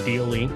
Ideally.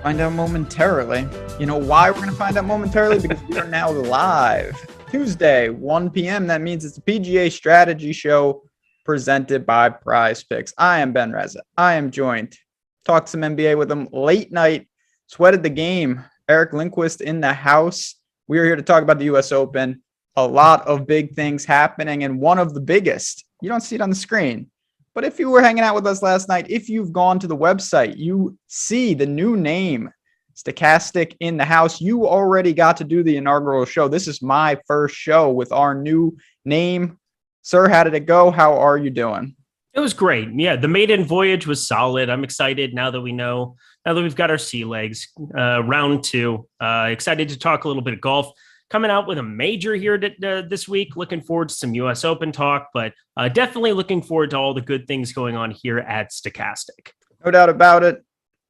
Find out momentarily. You know why we're going to find out momentarily? Because we are now live. Tuesday, 1 p.m. That means it's a PGA strategy show presented by PrizePicks. I am Ben Rasa. I am joined. Talked some NBA with him late night. Sweated the game. Eric Lindquist in the house. We are here to talk about the U.S. Open. A lot of big things happening, and one of the biggest. You don't see it on the screen. But if you were hanging out with us last night, if you've gone to the website, you see the new name, Stochastic in the house. You already got to do the inaugural show. This is my first show with our new name. Sir, how did it go? How are you doing? It was great. Yeah, the maiden voyage was solid. I'm excited now that we've got our sea legs. Round two. Excited to talk a little bit of golf. Coming out with a major here this week. Looking forward to some U.S. Open talk, but definitely looking forward to all the good things going on here at Stochastic. No doubt about it.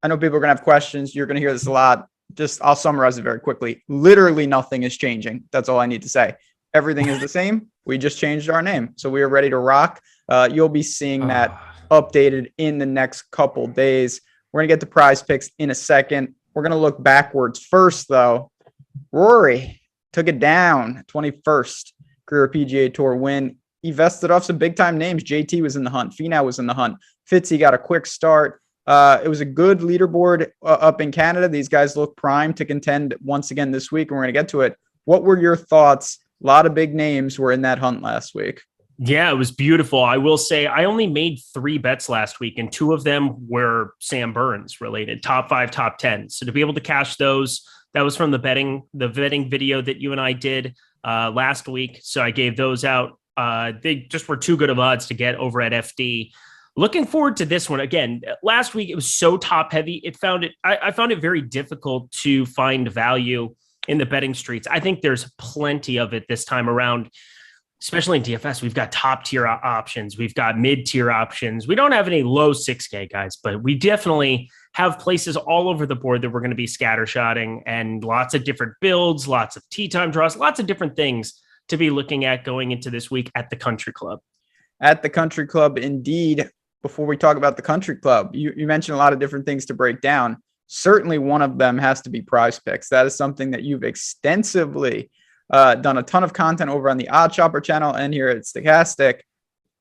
I know people are going to have questions. You're going to hear this a lot. I'll summarize it very quickly. Literally nothing is changing. That's all I need to say. Everything is the same. We just changed our name. So we are ready to rock. You'll be seeing that updated in the next couple days. We're going to get to PrizePicks in a second. We're going to look backwards first, though. Rory took it down, 21st career PGA Tour win. He vested off some big-time names. JT was in the hunt. Finau was in the hunt. Fitzy got a quick start. It was a good leaderboard up in Canada. These guys look primed to contend once again this week, and we're going to get to it. What were your thoughts? A lot of big names were in that hunt last week. Yeah, it was beautiful. I will say I only made 3 bets last week, and 2 of them were Sam Burns related, top 5, top 10. So to be able to cash those, that was from the betting video that you and I did last week. So I gave those out. They just were too good of odds to get over at FD. Looking forward to this one. Again, last week it was so top heavy. I found it very difficult to find value in the betting streets. I think there's plenty of it this time around, especially in DFS. We've got top tier options. We've got mid tier options. We don't have any low 6K guys, but we definitely have places all over the board that we're going to be scattershotting, and lots of different builds, lots of tee time draws, lots of different things to be looking at going into this week at the Country Club. At the Country Club, indeed. Before we talk about the Country Club, you mentioned a lot of different things to break down. Certainly one of them has to be PrizePicks. That is something that you've extensively done a ton of content over on the OddsShopper channel and here at Stochastic.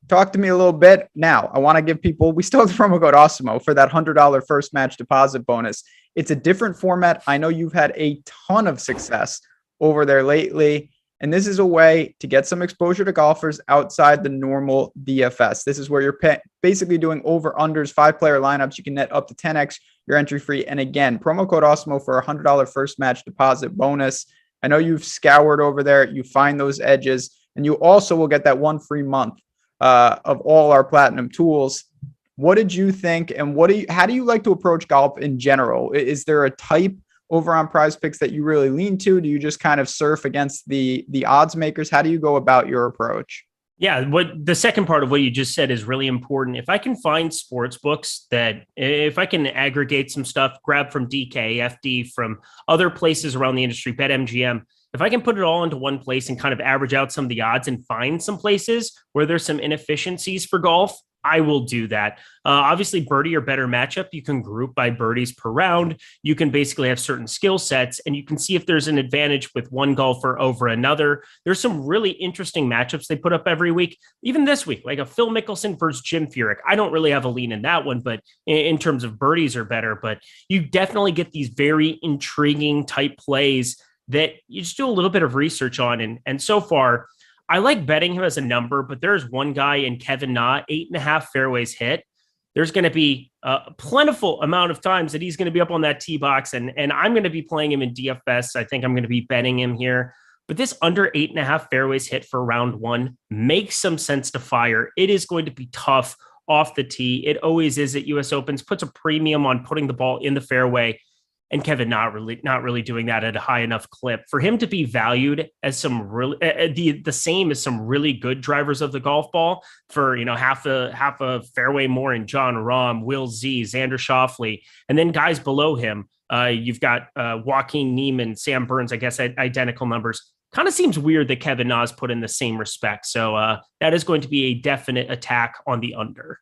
Talk to me a little bit. Now, I want to give people, we still have the promo code Awesemo for that $100 first match deposit bonus. It's a different format. I know you've had a ton of success over there lately, and this is a way to get some exposure to golfers outside the normal DFS. This is where you're basically doing over-unders, 5-player lineups. You can net up to 10x your entry free. And again, promo code Awesemo for a $100 first match deposit bonus. I know you've scoured over there. You find those edges, and you also will get that 1 free month of all our platinum tools. What did you think, and how do you like to approach golf in general? Is there a type over on PrizePicks that you really lean to? Do you just kind of surf against the odds makers? How do you go about your approach? Yeah, what the second part of what you just said is really important. If I can find sports books if I can aggregate some stuff, grab from DK, FD, from other places around the industry, BetMGM, if I can put it all into one place and kind of average out some of the odds and find some places where there's some inefficiencies for golf, I will do that. Obviously, birdie or better matchup, you can group by birdies per round. You can basically have certain skill sets, and you can see if there's an advantage with one golfer over another. There's some really interesting matchups they put up every week, even this week, like a Phil Mickelson versus Jim Furyk. I don't really have a lean in that one, but in terms of birdies are better. But you definitely get these very intriguing type plays that you just do a little bit of research on. And so far, I like betting him as a number, but there's one guy in Kevin Na, 8.5 fairways hit. There's going to be a plentiful amount of times that he's going to be up on that tee box, and I'm going to be playing him in DFS. I think I'm going to be betting him here. But this under 8.5 fairways hit for round one makes some sense to fire. It is going to be tough off the tee. It always is at US Opens, puts a premium on putting the ball in the fairway. And Kevin not really doing that at a high enough clip for him to be valued as some really the same as some really good drivers of the golf ball for, half a fairway more in John Rahm, Will Z, Xander Schauffele, and then guys below him. You've got Joaquin Niemann, Sam Burns, I guess identical numbers. kind of seems weird that Kevin Na's put in the same respect. So that is going to be a definite attack on the under.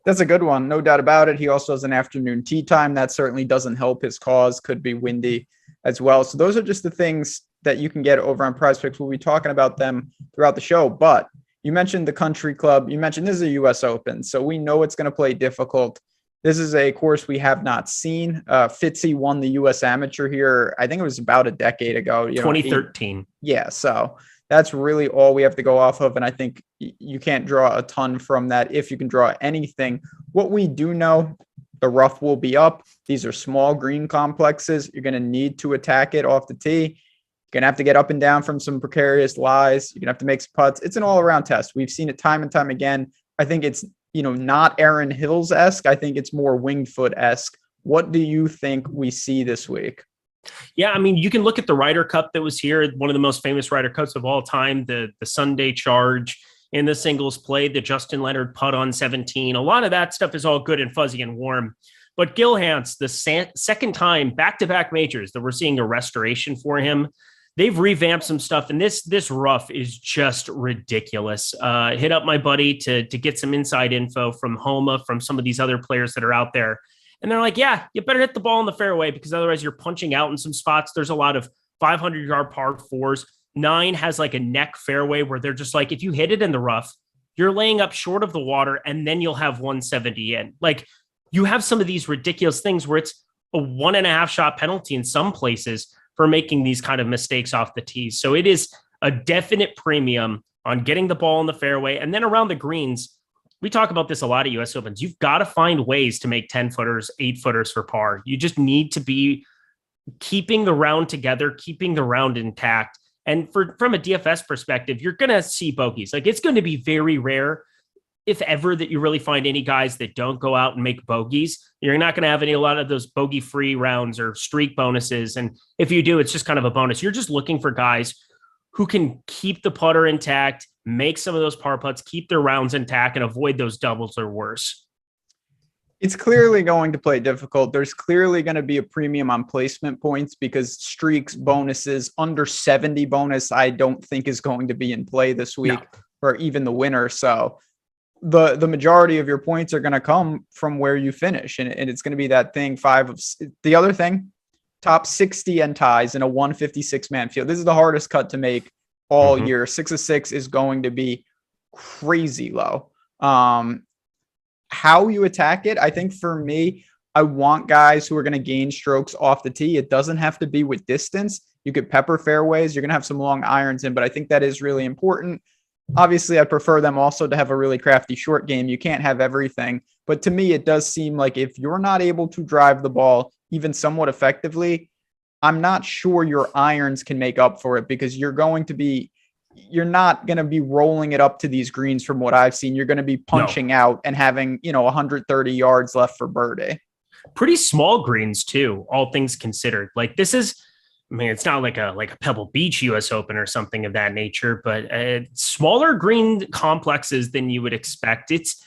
That's a good one. No doubt about it. He also has an afternoon tee time. That certainly doesn't help his cause. Could be windy as well. So those are just the things that you can get over on PrizePicks. We'll be talking about them throughout the show. But you mentioned the country club. You mentioned this is a U.S. Open. So we know it's going to play difficult. This is a course we have not seen. Fitzy won the U.S. Amateur here. I think it was about a decade ago. 2013. Yeah. So that's really all we have to go off of. And I think you can't draw a ton from that if you can draw anything. What we do know, the rough will be up. These are small green complexes. You're going to need to attack it off the tee. You're going to have to get up and down from some precarious lies. You're going to have to make some putts. It's an all-around test. We've seen it time and time again. I think it's, not Aaron Hills-esque. I think it's more Winged Foot-esque. What do you think we see this week? Yeah, I mean, you can look at the Ryder Cup that was here, one of the most famous Ryder Cups of all time, the Sunday Charge in the singles play, the Justin Leonard putt on 17. A lot of that stuff is all good and fuzzy and warm. But Gil Hanse, the second time back-to-back majors that we're seeing a restoration for him, they've revamped some stuff, and this rough is just ridiculous. Hit up my buddy to get some inside info from Homa, from some of these other players that are out there. And they're like, yeah, you better hit the ball in the fairway because otherwise you're punching out in some spots. There's a lot of 500-yard par fours. 9 has like a neck fairway where they're just like, if you hit it in the rough, you're laying up short of the water and then you'll have 170 in. Like, you have some of these ridiculous things where it's a 1.5 shot penalty in some places for making these kind of mistakes off the tee. So it is a definite premium on getting the ball in the fairway. And then around the greens, we talk about this a lot at US Opens. You've got to find ways to make 10-footers, 8-footers for par. You just need to be keeping the round together, keeping the round intact. And from a DFS perspective, you're going to see bogeys. Like, it's going to be very rare, if ever, that you really find any guys that don't go out and make bogeys. You're not going to have a lot of those bogey-free rounds or streak bonuses. And if you do, it's just kind of a bonus. You're just looking for guys who can keep the putter intact, make some of those par putts, keep their rounds intact, and avoid those doubles or worse. It's clearly going to play difficult. There's clearly going to be a premium on placement points because streaks, bonuses, under 70 bonus, I don't think is going to be in play this week, or even the winner. So the majority of your points are going to come from where you finish. And it's going to be that thing, the other thing, top 60 and ties in a 156-man field. This is the hardest cut to make all year. 6 of 6 is going to be crazy low. How you attack it, I think for me, I want guys who are going to gain strokes off the tee. It doesn't have to be with distance. You could pepper fairways. You're going to have some long irons in, but I think that is really important. Obviously, I prefer them also to have a really crafty short game. You can't have everything. But to me, it does seem like if you're not able to drive the ball even somewhat effectively, I'm not sure your irons can make up for it because you're not going to be rolling it up to these greens from what I've seen. You're going to be punching out and having, 130 yards left for birdie. Pretty small greens too, all things considered. Like, this is, I mean, it's not like a Pebble Beach US Open or something of that nature, but smaller green complexes than you would expect. It's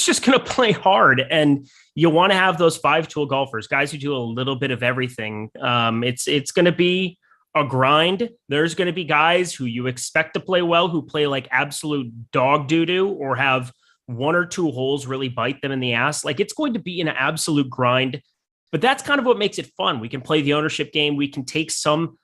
just going to play hard, and you want to have those 5-tool golfers, guys who do a little bit of everything. It's going to be a grind. There's going to be guys who you expect to play well, who play like absolute dog doo-doo or have 1 or 2 holes really bite them in the ass. Like, it's going to be an absolute grind, but that's kind of what makes it fun. We can play the ownership game. We can take some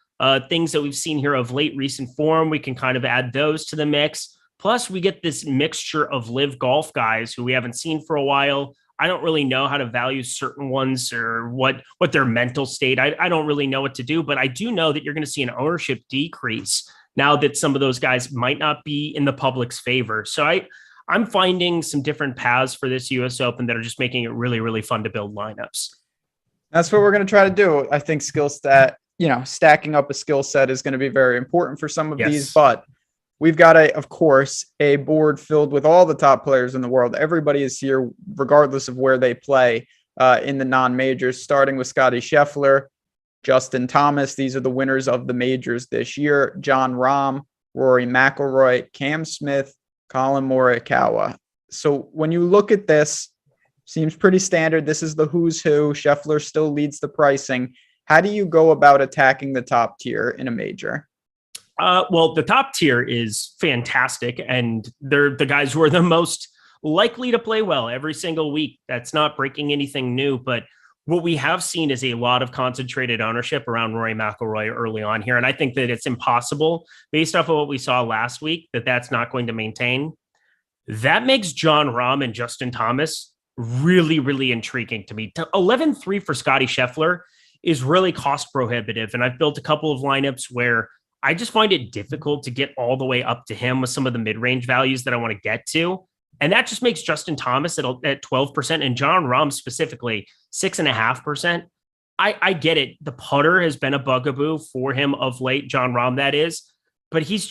things that we've seen here of late recent form. We can kind of add those to the mix. Plus, we get this mixture of live golf guys who we haven't seen for a while. I don't really know how to value certain ones or what their mental state. I don't really know what to do, but I do know that you're going to see an ownership decrease now that some of those guys might not be in the public's favor. So I'm finding some different paths for this US Open that are just making it really, really fun to build lineups. That's what we're going to try to do. I think stacking up a skill set is going to be very important for some of these, but we've got of course, a board filled with all the top players in the world. Everybody is here, regardless of where they play in the non-majors, starting with Scotty Scheffler, Justin Thomas. These are the winners of the majors this year. Jon Rahm, Rory McIlroy, Cam Smith, Colin Morikawa. So when you look at this, seems pretty standard. This is the who's who. Scheffler still leads the pricing. How do you go about attacking the top tier in a major? Well, the top tier is fantastic, and they're the guys who are the most likely to play well every single week. That's not breaking anything new, but what we have seen is a lot of concentrated ownership around Rory McIlroy early on here, and I think that it's impossible, based off of what we saw last week, that that's not going to maintain. That makes Jon Rahm and Justin Thomas really, really intriguing to me. 11-3 for Scotty Scheffler is really cost prohibitive, and I've built a couple of lineups where I just find it difficult to get all the way up to him with some of the mid-range values that I want to get to. And that just makes Justin Thomas at 12% and Jon Rahm specifically 6.5%. I get it. The putter has been a bugaboo for him of late, Jon Rahm, that is. But he's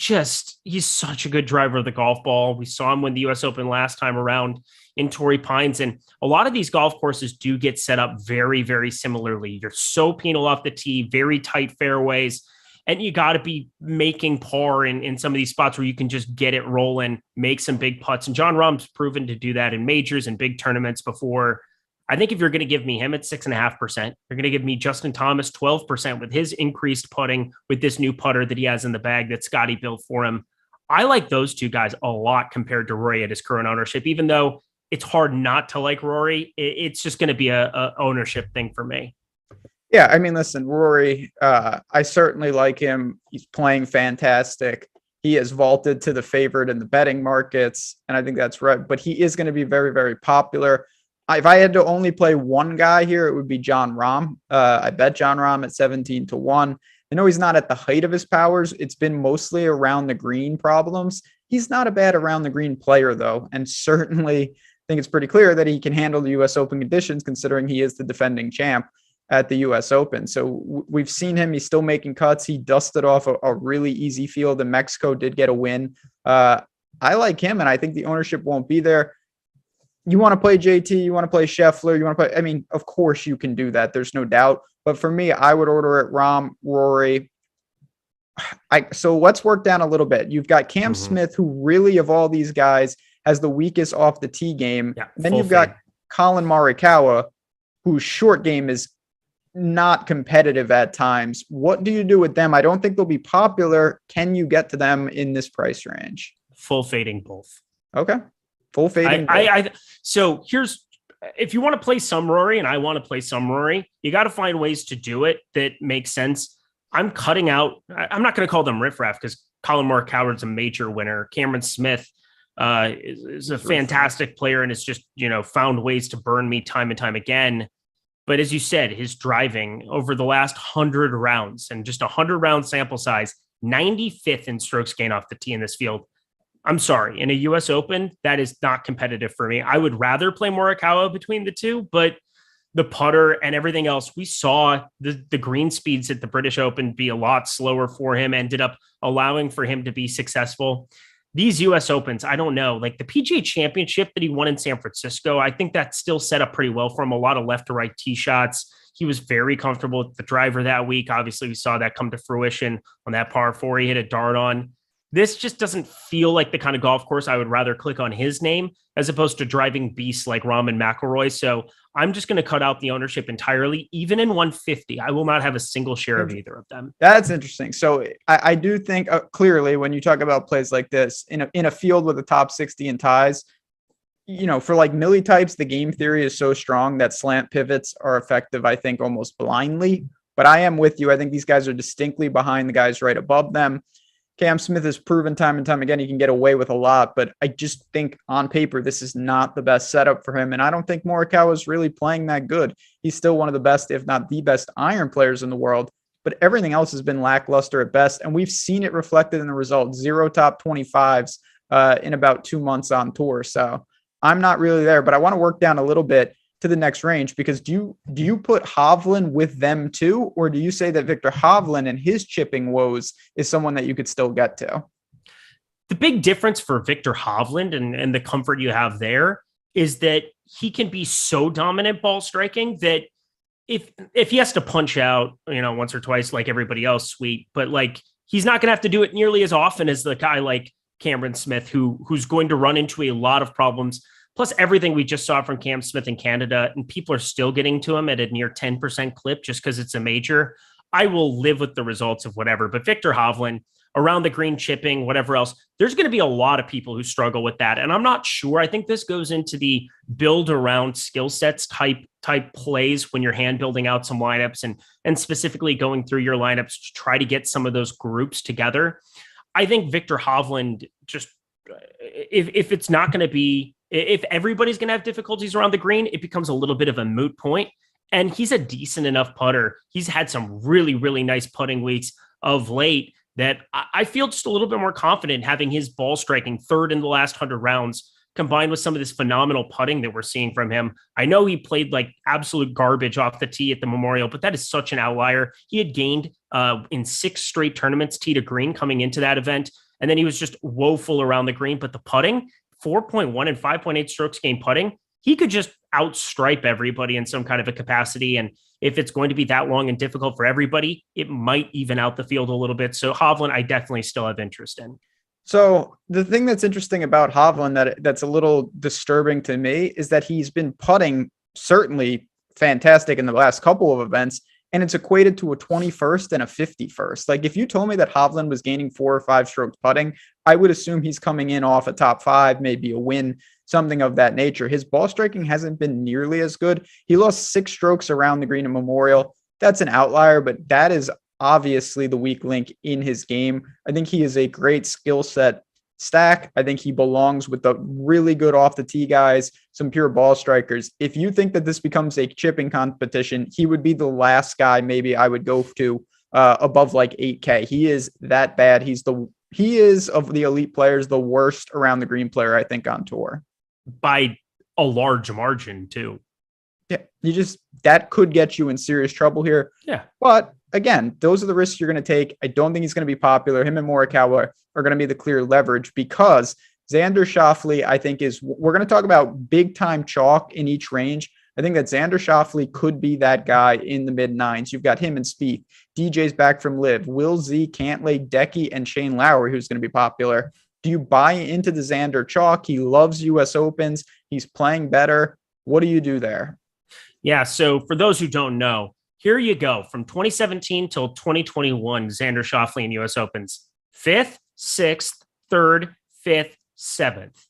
such a good driver of the golf ball. We saw him win the US Open last time around in Torrey Pines. And a lot of these golf courses do get set up very, very similarly. You're so penal off the tee, very tight fairways. And you got to be making par in some of these spots where you can just get it rolling, make some big putts. And Jon Rahm's proven to do that in majors and big tournaments before. I think if you're going to give me him at 6.5%, you're going to give me Justin Thomas 12% with his increased putting with this new putter that he has in the bag that Scotty built for him. I like those two guys a lot compared to Rory at his current ownership, even though it's hard not to like Rory. It's just going to be a ownership thing for me. Yeah, I mean, listen, Rory, I certainly like him. He's playing fantastic. He has vaulted to the favorite in the betting markets, and I think that's right. But he is going to be very, very popular. If I had to only play one guy here, it would be Jon Rahm. I bet Jon Rahm at 17-1. I know he's not at the height of his powers. It's been mostly around the green problems. He's not a bad around the green player, though, and certainly I think it's pretty clear that he can handle the U.S. Open conditions, considering he is the defending champ at the U.S. Open. So we've seen him. He's still making cuts. He dusted off a really easy field in Mexico, did get a win. I like him, and I think the ownership won't be there. You want to play JT, you want to play Scheffler, you want to play, I mean, of course you can do that. There's no doubt. But for me, I would order it Rahm, Rory. So let's work down a little bit. You've got Cam Smith, who really, of all these guys, has the weakest off the tee game. Yeah, then you've got Colin Morikawa, whose short game is not competitive at times. What do you do with them? I don't think they'll be popular. Can you get to them in this price range? Full fading both. Okay. Full fading. So here's, if you want to play some Rory and I want to play some Rory, you got to find ways to do it that make sense. I'm cutting out, I'm not going to call them riffraff because Colin Morikawa's a major winner. Cameron Smith is a fantastic player and it's just, found ways to burn me time and time again. But as you said, his driving over the last 100 rounds and just 100 round sample size, 95th in strokes gain off the tee in this field. I'm sorry, in a U.S. Open, that is not competitive for me. I would rather play Morikawa between the two, but the putter and everything else, we saw the green speeds at the British Open be a lot slower for him, ended up allowing for him to be successful. These U.S. Opens, I don't know, like the PGA Championship that he won in San Francisco, I think that still set up pretty well for him. A lot of left to right tee shots. He was very comfortable with the driver that week. Obviously, we saw that come to fruition on that par 4 he hit a dart on. This just doesn't feel like the kind of golf course I would rather click on his name as opposed to driving beasts like Rahm and McIlroy. So I'm just going to cut out the ownership entirely. Even in 150, I will not have a single share of either of them. That's interesting. So I do think clearly when you talk about plays like this in a field with a top 60 in ties, for like Millie types, the game theory is so strong that slant pivots are effective, I think, almost blindly. But I am with you. I think these guys are distinctly behind the guys right above them. Cam Smith has proven time and time again he can get away with a lot, but I just think on paper this is not the best setup for him, and I don't think Morikawa is really playing that good. He's still one of the best, if not the best, iron players in the world, but everything else has been lackluster at best, and we've seen it reflected in the results. 0 top 25s in about 2 months on tour, so I'm not really there, but I want to work down a little bit to the next range, because do you put Hovland with them too, or do you say that Victor Hovland and his chipping woes is someone that you could still get to? The big difference for Victor Hovland and the comfort you have there is that he can be so dominant ball striking that if he has to punch out, once or twice like everybody else, sweet, but like he's not going to have to do it nearly as often as the guy like Cameron Smith, who's going to run into a lot of problems. Plus everything we just saw from Cam Smith in Canada, and people are still getting to him at a near 10% clip just because it's a major. I will live with the results of whatever. But Victor Hovland, around the green chipping, whatever else, there's going to be a lot of people who struggle with that. And I'm not sure. I think this goes into the build around skill sets type plays when you're hand building out some lineups and specifically going through your lineups to try to get some of those groups together. I think Victor Hovland, just if it's not going to be, if everybody's going to have difficulties around the green, it becomes a little bit of a moot point. And he's a decent enough putter. He's had some really, really nice putting weeks of late that I feel just a little bit more confident having his ball striking third in the last 100 rounds, combined with some of this phenomenal putting that we're seeing from him. I know he played like absolute garbage off the tee at the Memorial, but that is such an outlier. He had gained in 6 straight tournaments tee to green coming into that event. And then he was just woeful around the green, but the putting, 4.1 and 5.8 strokes gained putting, he could just outstripe everybody in some kind of a capacity. And if it's going to be that long and difficult for everybody, it might even out the field a little bit. So Hovland, I definitely still have interest in. So the thing that's interesting about Hovland that's a little disturbing to me is that he's been putting certainly fantastic in the last couple of events, and it's equated to a 21st and a 51st. Like if you told me that Hovland was gaining 4 or 5 strokes putting, I would assume he's coming in off a top 5, maybe a win, something of that nature. His ball striking hasn't been nearly as good. He lost 6 strokes around the green at Memorial. That's an outlier, but that is obviously the weak link in his game. I think he is a great skill set stack. I think he belongs with the really good off the tee guys, some pure ball strikers. If you think that this becomes a chipping competition, he would be the last guy maybe I would go to above like 8K. He is that bad. He is of the elite players, the worst around the green player, I think, on tour. By a large margin too. Yeah, that could get you in serious trouble here. Yeah. But again, those are the risks you're going to take. I don't think he's going to be popular. Him and Morikawa are going to be the clear leverage because Xander Schauffele, I think we're going to talk about big time chalk in each range. I think that Xander Schauffele could be that guy in the mid 9s. You've got him and Spieth. DJ's back from Liv. Will Z, Cantlay, Decky, and Shane Lowry, who's going to be popular. Do you buy into the Xander chalk? He loves U.S. Opens. He's playing better. What do you do there? Yeah, so for those who don't know, here you go. From 2017 till 2021, Xander Schauffele in U.S. Opens. 5th, 6th, 3rd, 5th, 7th.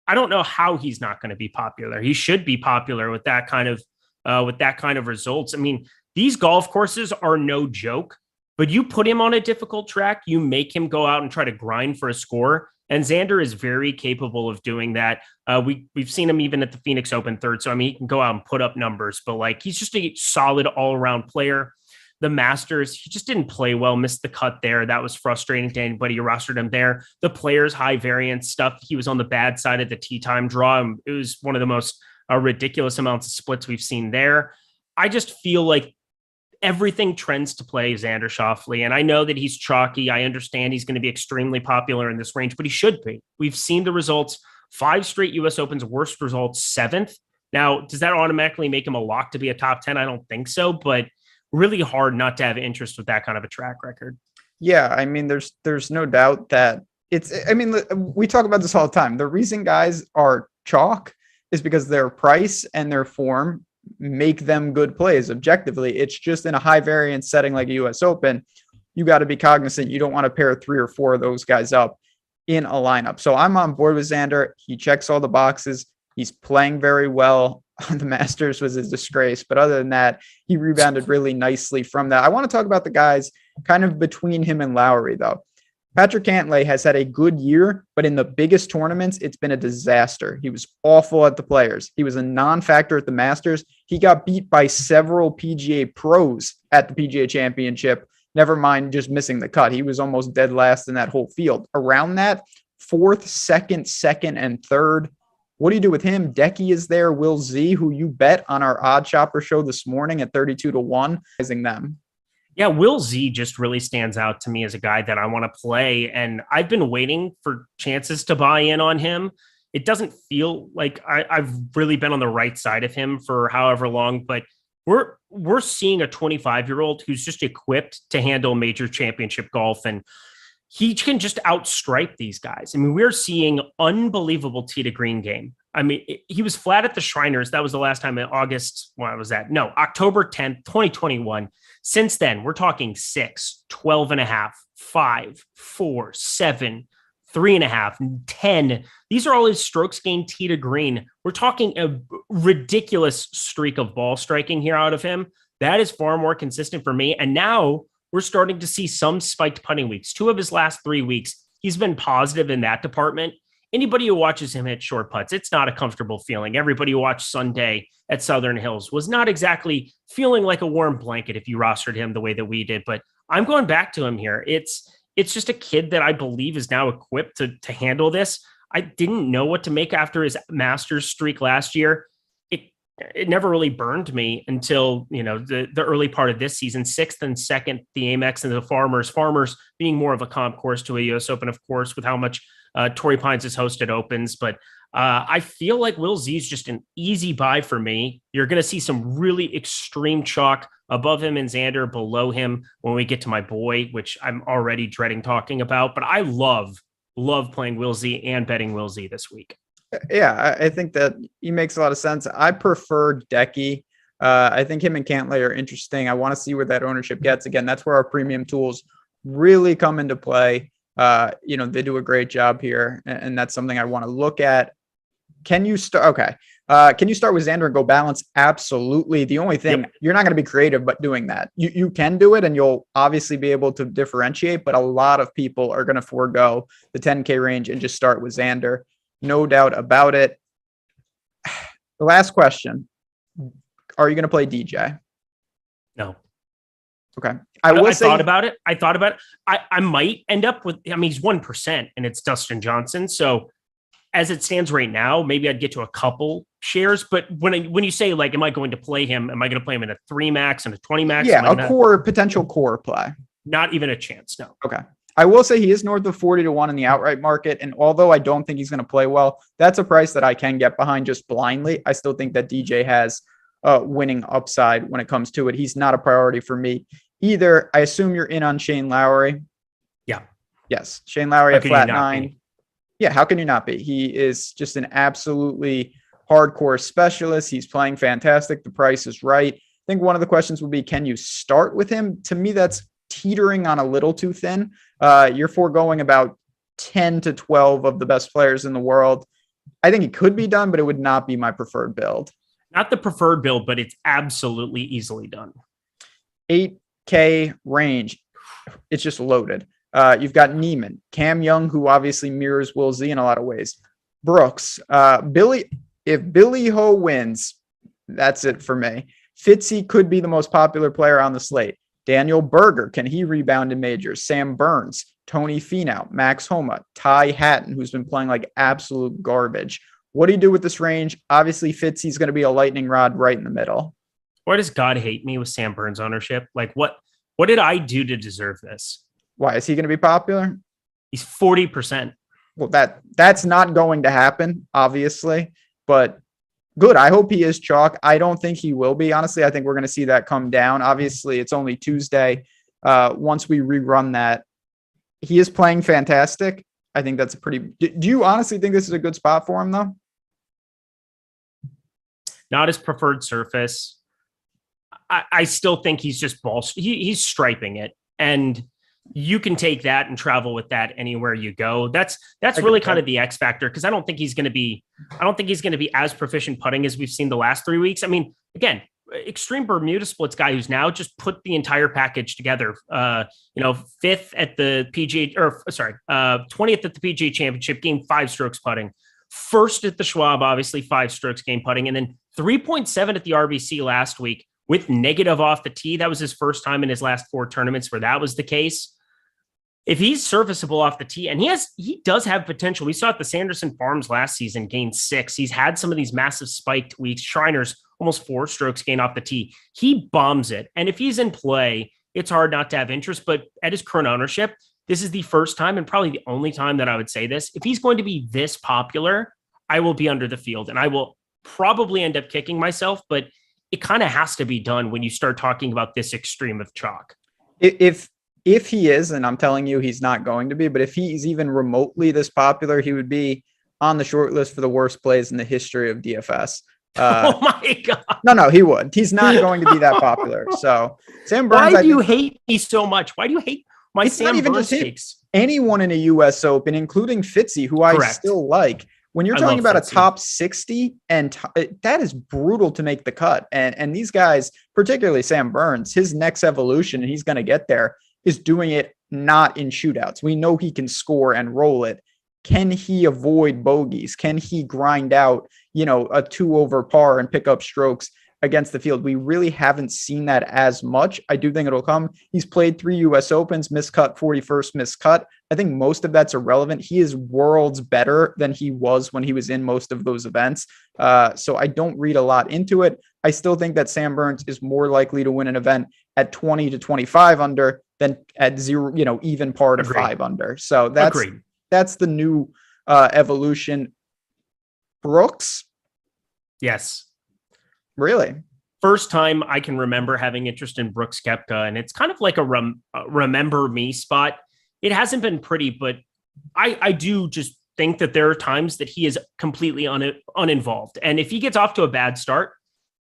I don't know how he's not going to be popular. He should be popular with that kind of results. I mean, these golf courses are no joke, but you put him on a difficult track, you make him go out and try to grind for a score. And Xander is very capable of doing that. We've seen him even at the Phoenix Open third. So, I mean, he can go out and put up numbers, but like, he's just a solid all-around player. The Masters, he just didn't play well, missed the cut there. That was frustrating to anybody who rostered him there. The Players high variance stuff, he was on the bad side of the tee time draw. It was one of the most ridiculous amounts of splits we've seen there. I just feel like everything trends to play Xander Schauffele. And I know that he's chalky. I understand he's going to be extremely popular in this range, but he should be. We've seen the results. 5 straight U.S. Opens, worst results, 7th. Now, does that automatically make him a lock to be a top 10? I don't think so, but really hard not to have interest with that kind of a track record. Yeah, I mean, there's no doubt that we talk about this all the time. The reason guys are chalk is because their price and their form make them good plays objectively. It's just in a high variance setting like a U.S. Open, you got to be cognizant. You don't want to pair 3 or 4 of those guys up in a lineup. So I'm on board with Xander. He checks all the boxes. He's playing very well. The Masters was a disgrace, but other than that, he rebounded really nicely from that. I want to talk about the guys kind of between him and Lowry, though. Patrick Cantlay has had a good year, but in the biggest tournaments, it's been a disaster. He was awful at the Players. He was a non-factor at the Masters. He got beat by several PGA pros at the PGA Championship. Never mind just missing the cut. He was almost dead last in that whole field. Around that, 4th, 2nd, and 3rd. What do you do with him? Decky is there. Will Z, who you bet on our OddsShopper show this morning at 32-1, raising them. Yeah, Will Z just really stands out to me as a guy that I want to play. And I've been waiting for chances to buy in on him. It doesn't feel like I've really been on the right side of him for however long, but we're seeing a 25-year-old who's just equipped to handle major championship golf, and he can just outstripe these guys. I mean, we're seeing unbelievable tee to green game. I mean, he was flat at the Shriners. That was the last time in August. What was that? No, October 10th, 2021. Since then, we're talking 6, 12.5, 5, 4, 7, 3.5, 10. These are all his strokes gained tee to green. We're talking a ridiculous streak of ball striking here out of him. That is far more consistent for me. And now we're starting to see some spiked putting weeks. 2 of his last 3 weeks, he's been positive in that department. Anybody who watches him hit short putts, it's not a comfortable feeling. Everybody who watched Sunday at Southern Hills was not exactly feeling like a warm blanket if you rostered him the way that we did. But I'm going back to him here. It's just a kid that I believe is now equipped to handle this. I didn't know what to make after his Masters streak last year. It never really burned me until, the early part of this season. 6th and 2nd, the Amex and the Farmers being more of a comp course to a US Open, of course, with how much Torrey Pines has hosted Opens. But I feel like Will Z is just an easy buy for me. You're going to see some really extreme chalk above him and Xander, below him when we get to my boy, which I'm already dreading talking about. But I love playing Will Z and betting Will Z this week. Yeah, I think that he makes a lot of sense. I prefer Decky. I think him and Cantlay are interesting. I want to see where that ownership gets. Again, that's where our premium tools really come into play. They do a great job here, and that's something I want to look at. Can you start? Okay. Can you start with Xander and go balance? Absolutely. The only thing, You're not going to be creative, but doing that, you can do it, and you'll obviously be able to differentiate, but a lot of people are going to forego the 10K range and just start with Xander. No doubt about it. The last question. Are you going to play DJ? No. Okay. I thought about it. I might end up with, he's 1% and it's Dustin Johnson. So as it stands right now, maybe I'd get to a couple shares. But when you say, like, am I going to play him? Am I going to play him in a 3 max and a 20 max? Yeah, potential core play. Not even a chance. No. Okay. I will say he is north of 40-1 in the outright market. And although I don't think he's going to play well, that's a price that I can get behind just blindly. I still think that DJ has winning upside when it comes to it. He's not a priority for me either. I assume you're in on Shane Lowry. Yeah. Yes. Shane Lowry at flat 9. Yeah. How can you not be? He is just an absolutely hardcore specialist. He's playing fantastic. The price is right. I think one of the questions would be, can you start with him? To me, that's teetering on a little too thin. You're foregoing about 10 to 12 of the best players in the world. I think it could be done, but it would not be my preferred build. Not the preferred build, but it's absolutely easily done. 8K range. It's just loaded. You've got Neiman, Cam Young, who obviously mirrors Will Z in a lot of ways. Brooks, Billy. If Billy Ho wins, that's it for me. Fitzy could be the most popular player on the slate. Daniel Berger, can he rebound in majors? Sam Burns, Tony Finau, Max Homa, Ty Hatton, who's been playing like absolute garbage. What do you do with this range? Obviously, Fitzy's going to be a lightning rod right in the middle. Why does God hate me with Sam Burns ownership? Like, what did I do to deserve this? Why is he going to be popular? He's 40%. Well, that's not going to happen, obviously, but good. I hope he is chalk. I don't think he will be. Honestly, I think we're going to see that come down. Obviously, it's only Tuesday. Once we rerun that, he is playing fantastic. I think that's a pretty... Do you honestly think this is a good spot for him, though? Not his preferred surface. I still think he's just he's striping it. And you can take that and travel with that anywhere you go. That's really kind of the X factor, because I don't think he's going to be as proficient putting as we've seen the last 3 weeks. I mean, again, extreme Bermuda splits guy who's now just put the entire package together. 5th at the PGA, 20th at the PGA Championship, game 5 strokes putting. 1st at the Schwab, obviously 5 strokes game putting, and then 3.7 at the RBC last week with negative off the tee. That was his first time in his last 4 tournaments where that was the case. If he's serviceable off the tee, and he does have potential. We saw at the Sanderson Farms last season, gained 6. He's had some of these massive spiked weeks. Shriners, almost 4 strokes gain off the tee. He bombs it. And if he's in play, it's hard not to have interest. But at his current ownership, this is the first time and probably the only time that I would say this. If he's going to be this popular, I will be under the field, and I will probably end up kicking myself, but it kind of has to be done when you start talking about this extreme of chalk. If he is, and I'm telling you he's not going to be, but if he's even remotely this popular, he would be on the short list for the worst plays in the history of DFS. Oh my God. No, he would. He's not going to be that popular. So Sam Burns. Why do you hate me so much? Why do you hate my Sam Burns takes? Anyone in a US Open, including Fitzy, who I still like. When you're talking about Fitzy. A top 60, and that is brutal to make the cut. And these guys, particularly Sam Burns, his next evolution, and he's going to get there, is doing it not in shootouts. We know he can score and roll it. Can he avoid bogeys? Can he grind out, a 2 over par and pick up strokes against the field? We really haven't seen that as much. I do think it'll come. He's played 3 US Opens, miscut, 41st miscut. I think most of that's irrelevant. He is worlds better than he was when he was in most of those events. So I don't read a lot into it. I still think that Sam Burns is more likely to win an event at 20 to 25 under than at 0, even par to 5 under. So that's the new evolution. Brooks? Yes. Really? First time I can remember having interest in Brooks Koepka, and it's kind of like a remember me spot. It hasn't been pretty, but I do just think that there are times that he is completely uninvolved. And if he gets off to a bad start,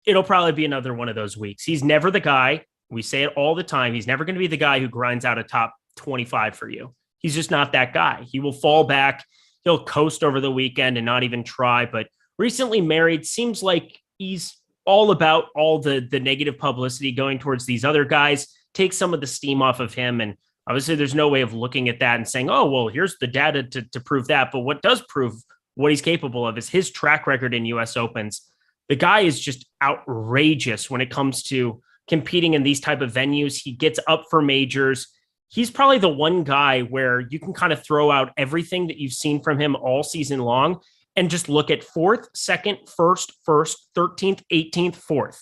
it'll probably be another one of those weeks. He's never the guy. We say it all the time. He's never going to be the guy who grinds out a top 25 for you. He's just not that guy. He will fall back. He'll coast over the weekend and not even try. But recently married, seems like he's all about all the negative publicity going towards these other guys, take some of the steam off of him. And obviously there's no way of looking at that and saying, oh, well, here's the data to prove that. But what does prove what he's capable of is his track record in US Opens. The guy is just outrageous when it comes to competing in these type of venues. He gets up for majors. He's probably the one guy where you can kind of throw out everything that you've seen from him all season long and just look at 4th, 2nd, 1st, 13th, 18th, 4th.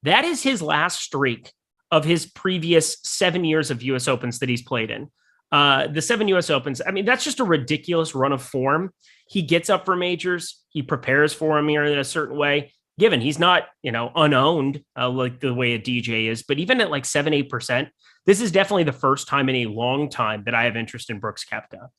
That is his last streak of his previous 7 years of US Opens that he's played in. The 7 US Opens, I mean, that's just a ridiculous run of form. He gets up for majors. He prepares for them here in a certain way. Given he's not, unowned like the way a DJ is, but even at like 7-8%, this is definitely the first time in a long time that I have interest in Brooks Koepka.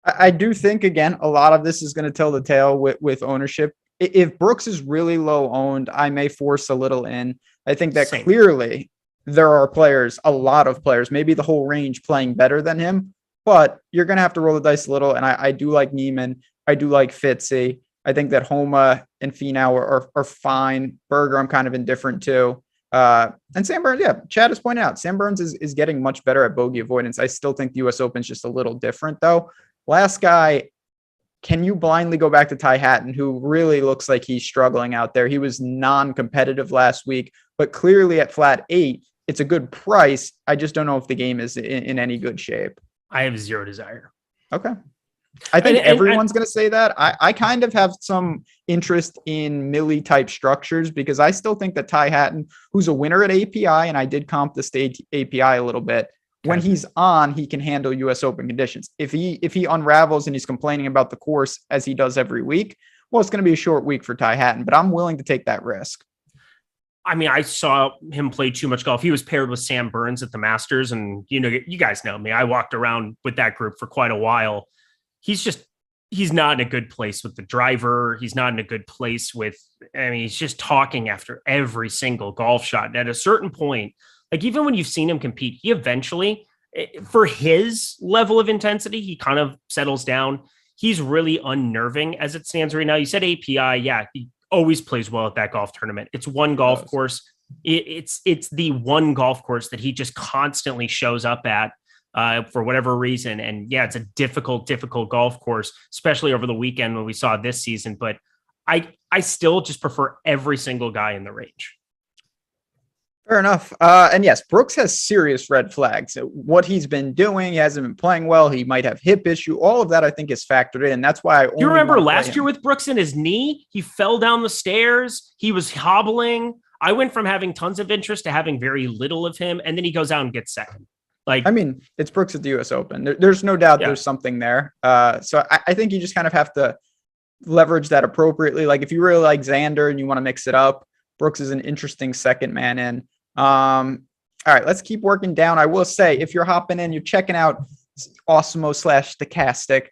I do think, again, a lot of this is going to tell the tale with ownership. If Brooks is really low owned, I may force a little in. I think that clearly there are players, a lot of players, maybe the whole range playing better than him, but you're going to have to roll the dice a little. And I do like Neiman. I do like Fitzy. I think that Homa and Finau are fine. Berger, I'm kind of indifferent to. And Sam Burns, Chad has pointed out, Sam Burns is getting much better at bogey avoidance. I still think the US Open is just a little different, though. Last guy, can you blindly go back to Ty Hatton, who really looks like he's struggling out there? He was non-competitive last week, but clearly at flat 8, it's a good price. I just don't know if the game is in any good shape. I have zero desire. Okay. I think everyone's going to say that. I kind of have some interest in Millie type structures because I still think that Ty Hatton, who's a winner at API, and I did comp the state API a little bit, when he's on, he can handle US Open conditions. If he unravels and he's complaining about the course as he does every week, well, it's going to be a short week for Ty Hatton, but I'm willing to take that risk. I mean, I saw him play too much golf. He was paired with Sam Burns at the Masters, and you guys know me. I walked around with that group for quite a while. He's not in a good place with the driver. He's not in a good place he's just talking after every single golf shot. And at a certain point, like even when you've seen him compete, he eventually, for his level of intensity, he kind of settles down. He's really unnerving as it stands right now. You said API. Yeah, he always plays well at that golf tournament. It's one golf course. It's the one golf course that he just constantly shows up at for whatever reason. And yeah, it's a difficult golf course, especially over the weekend when we saw this season. But I still just prefer every single guy in the range. Fair enough. And yes, Brooks has serious red flags. What he's been doing, he hasn't been playing well. He might have hip issue. All of that, I think, is factored in. That's why you remember last year with Brooks and his knee, he fell down the stairs. He was hobbling. I went from having tons of interest to having very little of him. And then he goes out and gets second. It's Brooks at the US Open. There's no doubt there's something there. So I think you just kind of have to leverage that appropriately. Like if you really like Xander and you want to mix it up, Brooks is an interesting second man in. All right, let's keep working down. I will say, if you're hopping in, you're checking out Awesemo /Stochastic.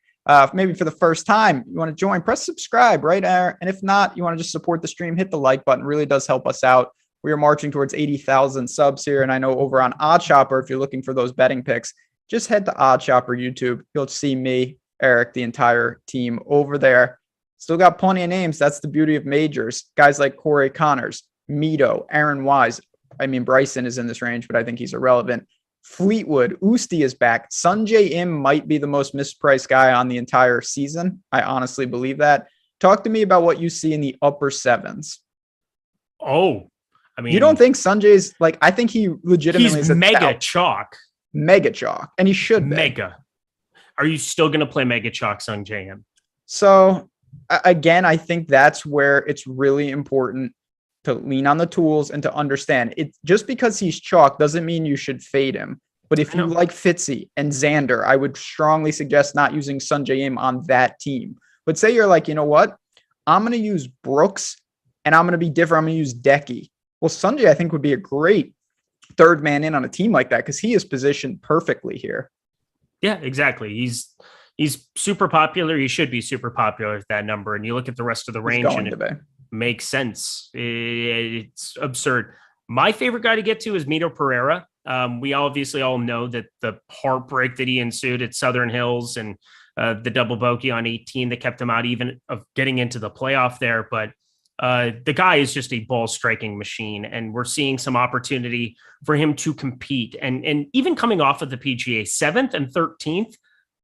maybe for the first time, you want to join, press subscribe right there. And if not, you want to just support the stream, hit the like button. Really does help us out. We are marching towards 80,000 subs here. And I know over on OddsShopper, if you're looking for those betting picks, just head to OddsShopper YouTube. You'll see me, Eric, the entire team over there. Still got plenty of names. That's the beauty of majors. Guys like Corey Connors, Mito, Aaron Wise. I mean, Bryson is in this range, but I think he's irrelevant. Fleetwood, Usti is back. Sungjae Im might be the most mispriced guy on the entire season. I honestly believe that. Talk to me about what you see in the upper sevens. Oh, I mean, you don't think Sungjae's like, I think he legitimately is mega chalk. Mega chalk. And he should be. Mega. Are you still going to play mega chalk Sungjae Im? So again, I think that's where it's really important to lean on the tools and to understand it. Just because he's chalk doesn't mean you should fade him. But if you like Fitzy and Xander, I would strongly suggest not using Sungjae Im on that team. But say you're like, you know what? I'm going to use Brooks and I'm going to be different. I'm going to use Decky. Well, Sungjae, I think, would be a great third man in on a team like that because he is positioned perfectly here. Yeah, exactly. He's super popular. He should be super popular at that number. And you look at the rest of the range and it makes sense. It's absurd. My favorite guy to get to is Mito Pereira. We obviously all know that the heartbreak that he ensued at Southern Hills and the double bogey on 18 that kept him out even of getting into the playoff there. But the guy is just a ball striking machine, and we're seeing some opportunity for him to compete. And even coming off of the PGA 7th and 13th,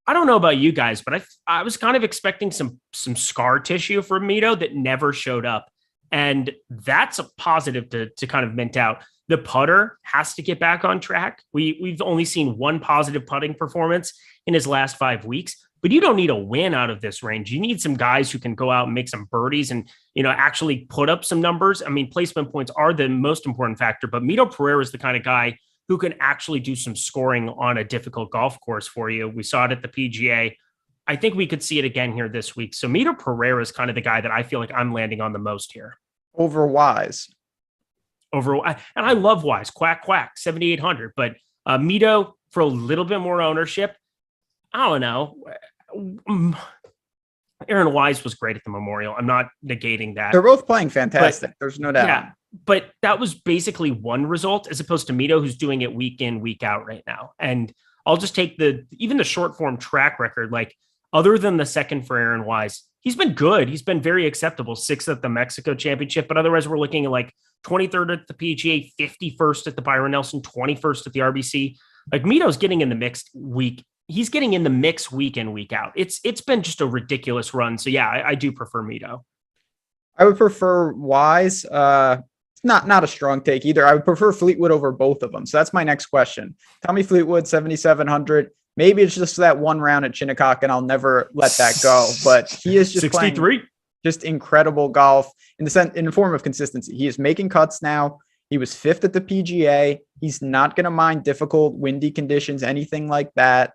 I don't know about you guys, but I was kind of expecting some scar tissue from Mito that never showed up. And that's a positive to kind of mint out. The putter has to get back on track. We've only seen one positive putting performance in his last 5 weeks, but you don't need a win out of this range. You need some guys who can go out and make some birdies and, actually put up some numbers. I mean, placement points are the most important factor, but Mito Pereira is the kind of guy who can actually do some scoring on a difficult golf course for you. We saw it at the PGA. I think we could see it again here this week. So Mito Pereira is kind of the guy that I feel like I'm landing on the most here. Over Wise. And I love Wise. Quack, 7,800. But Mito for a little bit more ownership. I don't know. Aaron Wise was great at the Memorial. I'm not negating that. They're both playing fantastic. There's no doubt. Yeah, but that was basically one result as opposed to Mito, who's doing it week in, week out right now. And I'll just take even the short form track record, like other than the second for Aaron Wise, he's been good. He's been very acceptable. 6th at the Mexico Championship, but otherwise we're looking at like 23rd at the PGA, 51st at the Byron Nelson, 21st at the RBC. Like Mito's getting in the mixed week. He's getting in the mix week in, week out. It's been just a ridiculous run. So yeah, I do prefer Mito. I would prefer Wise. Not a strong take either. I would prefer Fleetwood over both of them. So that's my next question. Tommy Fleetwood, 7,700. Maybe it's just that one round at Shinnecock and I'll never let that go. But he is just 63. Playing just incredible golf in the form of consistency. He is making cuts now. He was 5th at the PGA. He's not going to mind difficult, windy conditions, anything like that.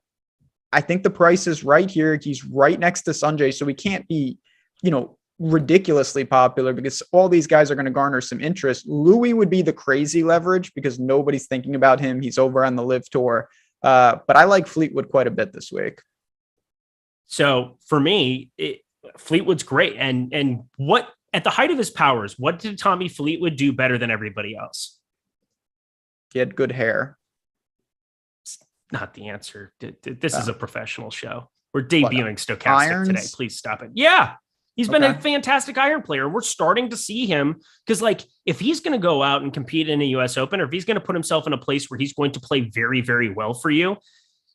I think the price is right here. He's right next to Sungjae, so he can't be, ridiculously popular because all these guys are going to garner some interest. Louis would be the crazy leverage because nobody's thinking about him. He's over on the Live Tour. But I like Fleetwood quite a bit this week. So for me, Fleetwood's great. And what at the height of his powers, what did Tommy Fleetwood do better than everybody else? He had good hair. Not the answer. This is a professional show. We're debuting Stochastic today. Please stop it. Yeah. He's been a fantastic iron player. We're starting to see him because, if he's going to go out and compete in a U.S. Open or if he's going to put himself in a place where he's going to play very, very well for you,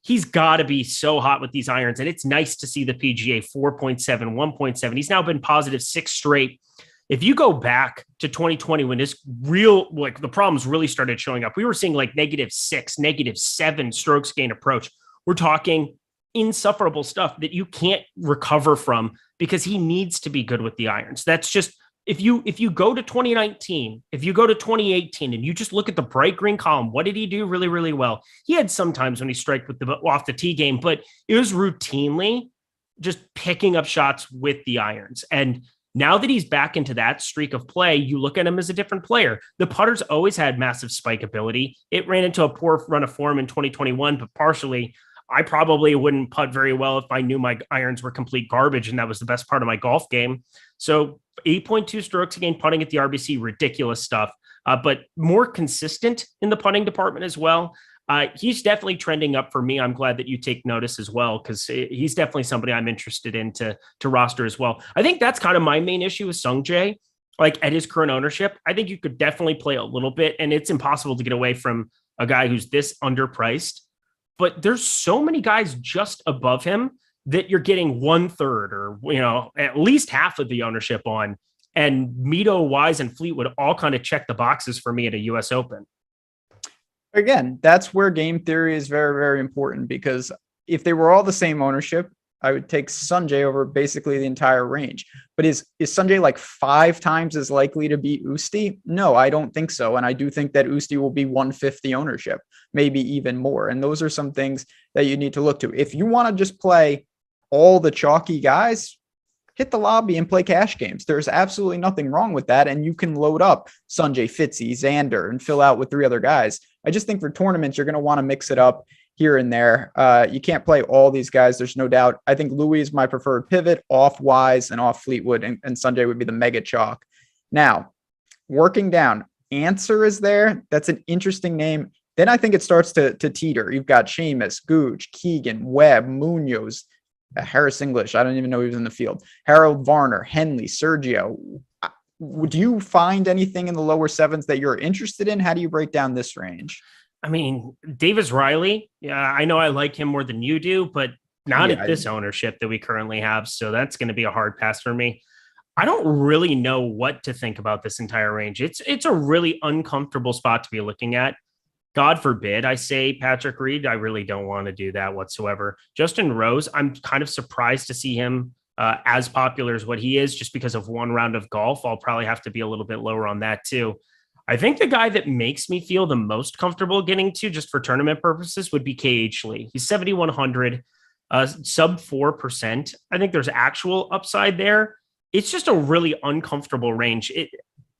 he's got to be so hot with these irons. And it's nice to see the PGA 4.7, 1.7. He's now been positive 6 straight. If you go back to 2020, when this the problems really started showing up, we were seeing -6, -7 strokes gain approach. We're talking insufferable stuff that you can't recover from because he needs to be good with the irons. That's just, if you go to 2019, if you go to 2018 and you just look at the bright green column, what did he do really, really well? He had some times when he striked with off the tee game, but it was routinely just picking up shots with the irons. And now that he's back into that streak of play, you look at him as a different player. The putter's always had massive spike ability. It ran into a poor run of form in 2021, but partially I probably wouldn't putt very well if I knew my irons were complete garbage and that was the best part of my golf game. So 8.2 strokes again, putting at the RBC, ridiculous stuff. But more consistent in the putting department as well. He's definitely trending up for me. I'm glad that you take notice as well, because he's definitely somebody I'm interested in to roster as well. I think that's kind of my main issue with Sungjae. Like at his current ownership, I think you could definitely play a little bit, and it's impossible to get away from a guy who's this underpriced. But there's so many guys just above him that you're getting 1/3 or, at least half of the ownership on. And Mito, Wise, and Fleetwood all kind of check the boxes for me at a US Open. Again, that's where game theory is very, very important, because if they were all the same ownership, I would take Sungjae over basically the entire range. But is Sungjae like 5 times as likely to beat Usti? No, I don't think so. And I do think that Usti will be 150 ownership, maybe even more. And those are some things that you need to look to. If you want to just play all the chalky guys, hit the lobby and play cash games. There's absolutely nothing wrong with that. And you can load up Sungjae, Fitzy, Xander, and fill out with 3 other guys. I just think for tournaments, you're going to want to mix it up here and there. You can't play all these guys. There's no doubt. I think Louis is my preferred pivot, off Wise and off Fleetwood, and Sungjae would be the mega chalk. Now, working down, Answer is there. That's an interesting name. Then I think it starts to teeter. You've got Seamus, Gooch, Keegan, Webb, Munoz, Harris English. I don't even know he was in the field. Harold Varner, Henley, Sergio. Do you find anything in the lower 7s that you're interested in? How do you break down this range? I mean, Davis Riley, I know I like him more than you do, but not at this ownership that we currently have. So that's going to be a hard pass for me. I don't really know what to think about this entire range. It's a really uncomfortable spot to be looking at. God forbid I say Patrick Reed. I really don't want to do that whatsoever. Justin Rose, I'm kind of surprised to see him as popular as what he is, just because of one round of golf. I'll probably have to be a little bit lower on that too. I think the guy that makes me feel the most comfortable getting to, just for tournament purposes, would be KH Lee. He's 7,100, sub 4%. I think there's actual upside there. It's just a really uncomfortable range.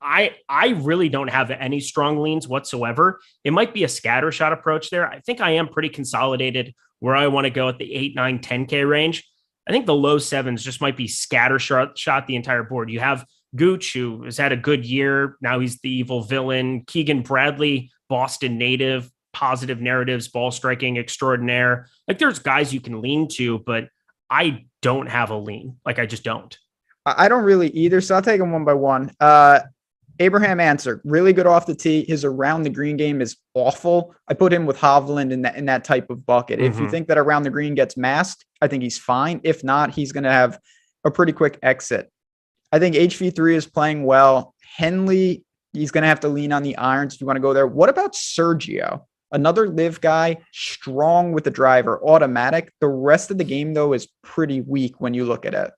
I really don't have any strong leans whatsoever. It might be a scattershot approach there. I think I am pretty consolidated where I want to go at the 8, 9, 10K range. I think the low 7s just might be scattershot the entire board. You have Gooch, who has had a good year. Now he's the evil villain. Keegan Bradley, Boston native, positive narratives, ball striking extraordinaire. Like, there's guys you can lean to, but I don't have a lean. Like, I just don't. I don't really either. So I'll take them one by one. Abraham Answer, really good off the tee. His around the green game is awful. I put him with Hovland in that type of bucket. If you think that around the green gets masked, I think he's fine. If not, he's going to have a pretty quick exit. I think HV3 is playing well. Henley, he's going to have to lean on the irons if you want to go there. What about Sergio? Another live guy, strong with the driver, automatic. The rest of the game, though, is pretty weak when you look at it.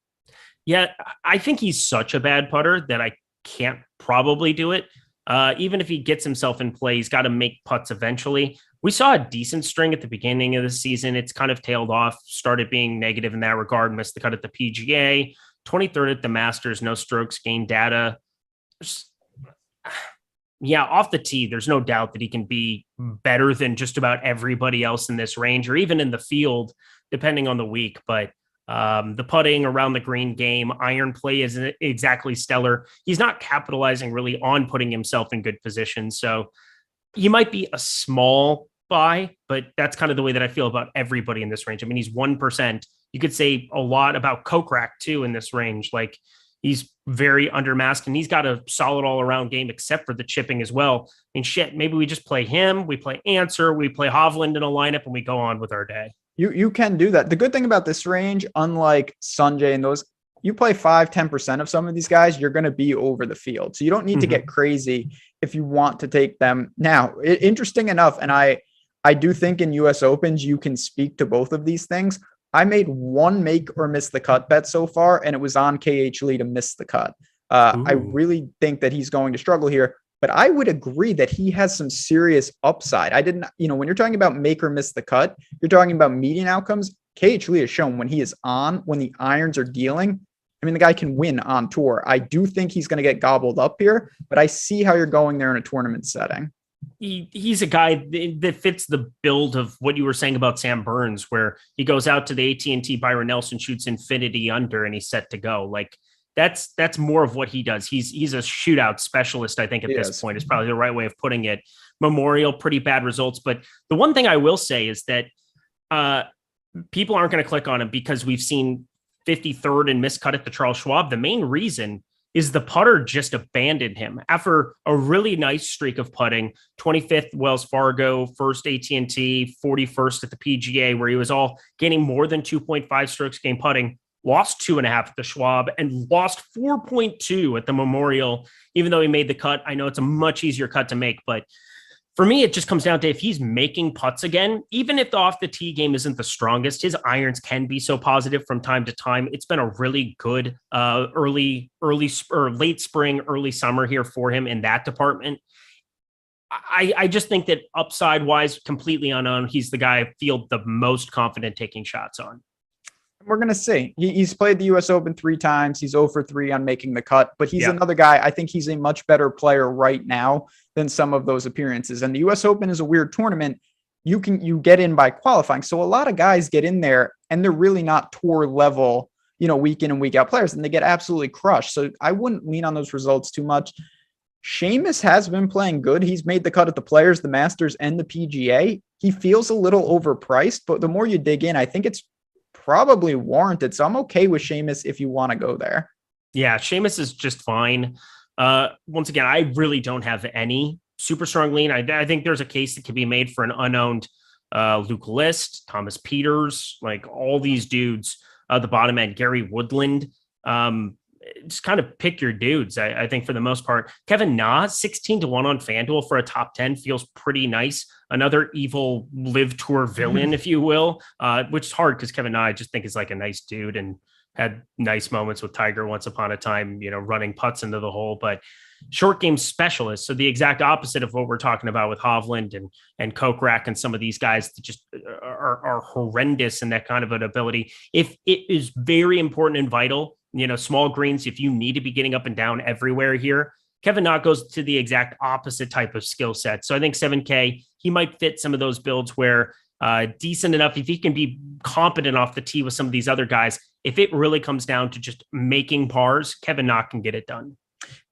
Yeah, I think he's such a bad putter that I can't probably do it. Even if he gets himself in play, he's got to make putts eventually. We saw a decent string at the beginning of the season. It's kind of tailed off, started being negative in that regard, missed the cut at the PGA, 23rd at the Masters, no strokes gained data. Yeah, off the tee, there's no doubt that he can be better than just about everybody else in this range, or even in the field, depending on the week. But the putting around the green game, iron play isn't exactly stellar. He's not capitalizing really on putting himself in good position. So he might be a small buy, but that's kind of the way that I feel about everybody in this range. I mean, he's 1%. You could say a lot about Kokrak too in this range. Like, he's very undermasked, and he's got a solid all around game, except for the chipping as well. I mean, shit, maybe we just play him, we play Answer, we play Hovland in a lineup, and we go on with our day. You can do that. The good thing about this range, unlike Sungjae and those, you play 5-10% of some of these guys, you're going to be over the field. So you don't need to get crazy if you want to take them. Now, interesting enough, and I do think in US Opens, you can speak to both of these things. I made one make or miss the cut bet so far, and it was on KH Lee to miss the cut. I really think that he's going to struggle here. But I would agree that he has some serious upside. When you're talking about make or miss the cut, you're talking about median outcomes. KH Lee has shown when he is on, when the irons are dealing, I mean, the guy can win on tour. I do think he's going to get gobbled up here, but I see how you're going there in a tournament setting. he's a guy that fits the build of what you were saying about Sam Burns, where he goes out to the AT&T Byron Nelson, shoots infinity under, and he's set to go. Like that's more of what he does. He's a shootout specialist, I think, at this point is probably the right way of putting it. Memorial, pretty bad results. But the one thing I will say is that people aren't going to click on him because we've seen 53rd and miscut at the Charles Schwab. The main reason is the putter just abandoned him after a really nice streak of putting. 25th Wells Fargo, first AT&T, 41st at the PGA, where he was all gaining more than 2.5 strokes game putting, lost 2.5 at the Schwab, and lost 4.2 at the Memorial, even though he made the cut. I know it's a much easier cut to make, but for me, it just comes down to if he's making putts again, even if the off the tee game isn't the strongest, his irons can be so positive from time to time. It's been a really good early or late spring, early summer here for him in that department. I just think that upside wise, completely unknown, he's the guy I feel the most confident taking shots on. We're going to see. He's played the U.S. Open 3 times. He's 0 for 3 on making the cut, but he's another guy. I think he's a much better player right now than some of those appearances. And the U.S. Open is a weird tournament. You get in by qualifying. So a lot of guys get in there and they're really not tour level, week in and week out players, and they get absolutely crushed. So I wouldn't lean on those results too much. Seamus has been playing good. He's made the cut at the Players, the Masters, and the PGA. He feels a little overpriced, but the more you dig in, I think it's probably warranted. So I'm okay with Seamus if you want to go there. Yeah, Seamus is just fine. Once again, I really don't have any super strong lean. I think there's a case that can be made for an unowned Luke List, Thomas Peters, like all these dudes at the bottom end, Gary Woodland. Just kind of pick your dudes, I think, for the most part. Kevin Na, 16-1 on FanDuel for a top 10 feels pretty nice. Another evil live tour villain, if you will, which is hard because Kevin Na, I just think, is like a nice dude and had nice moments with Tiger once upon a time, running putts into the hole, but short game specialist. So the exact opposite of what we're talking about with Hovland and Kokrak and some of these guys that just are horrendous in that kind of an ability. If it is very important and vital, small greens, if you need to be getting up and down everywhere here, Kevin Na goes to the exact opposite type of skill set. So I think 7K, he might fit some of those builds where decent enough, if he can be competent off the tee with some of these other guys, if it really comes down to just making pars, Kevin Na can get it done.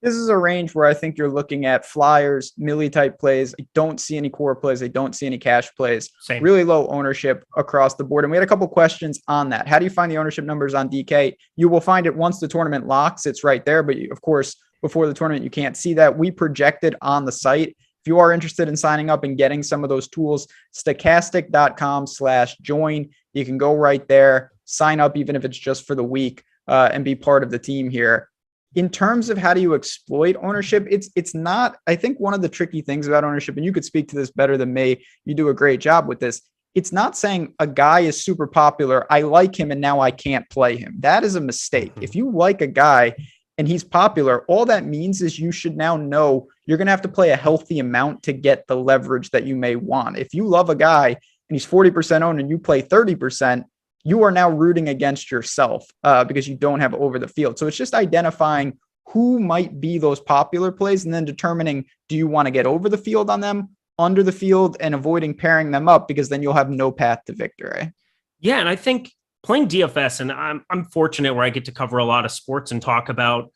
This is a range where I think you're looking at flyers, milli type plays. I don't see any core plays. I don't see any cash plays. Same. Really low ownership across the board. And we had a couple questions on that. How do you find the ownership numbers on DK? You will find it once the tournament locks. It's right there. But of course, before the tournament, you can't see that. We project it on the site. If you are interested in signing up and getting some of those tools, stokastic.com/join. You can go right there, sign up, even if it's just for the week, and be part of the team here. In terms of how do you exploit ownership, it's not, I think one of the tricky things about ownership, and you could speak to this better than me, you do a great job with this. It's not saying a guy is super popular, I like him and now I can't play him. That is a mistake. If you like a guy and he's popular, all that means is you should now know you're going to have to play a healthy amount to get the leverage that you may want. If you love a guy and he's 40% owned and you play 30%, you are now rooting against yourself because you don't have over the field. So it's just identifying who might be those popular plays and then determining, do you want to get over the field on them, under the field, and avoiding pairing them up, because then you'll have no path to victory. Yeah, and I think playing DFS, and I'm fortunate where I get to cover a lot of sports and talk about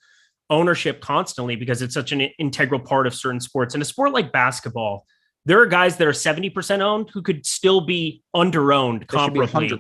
ownership constantly because it's such an integral part of certain sports. In a sport like basketball, there are guys that are 70% owned who could still be under-owned comparably.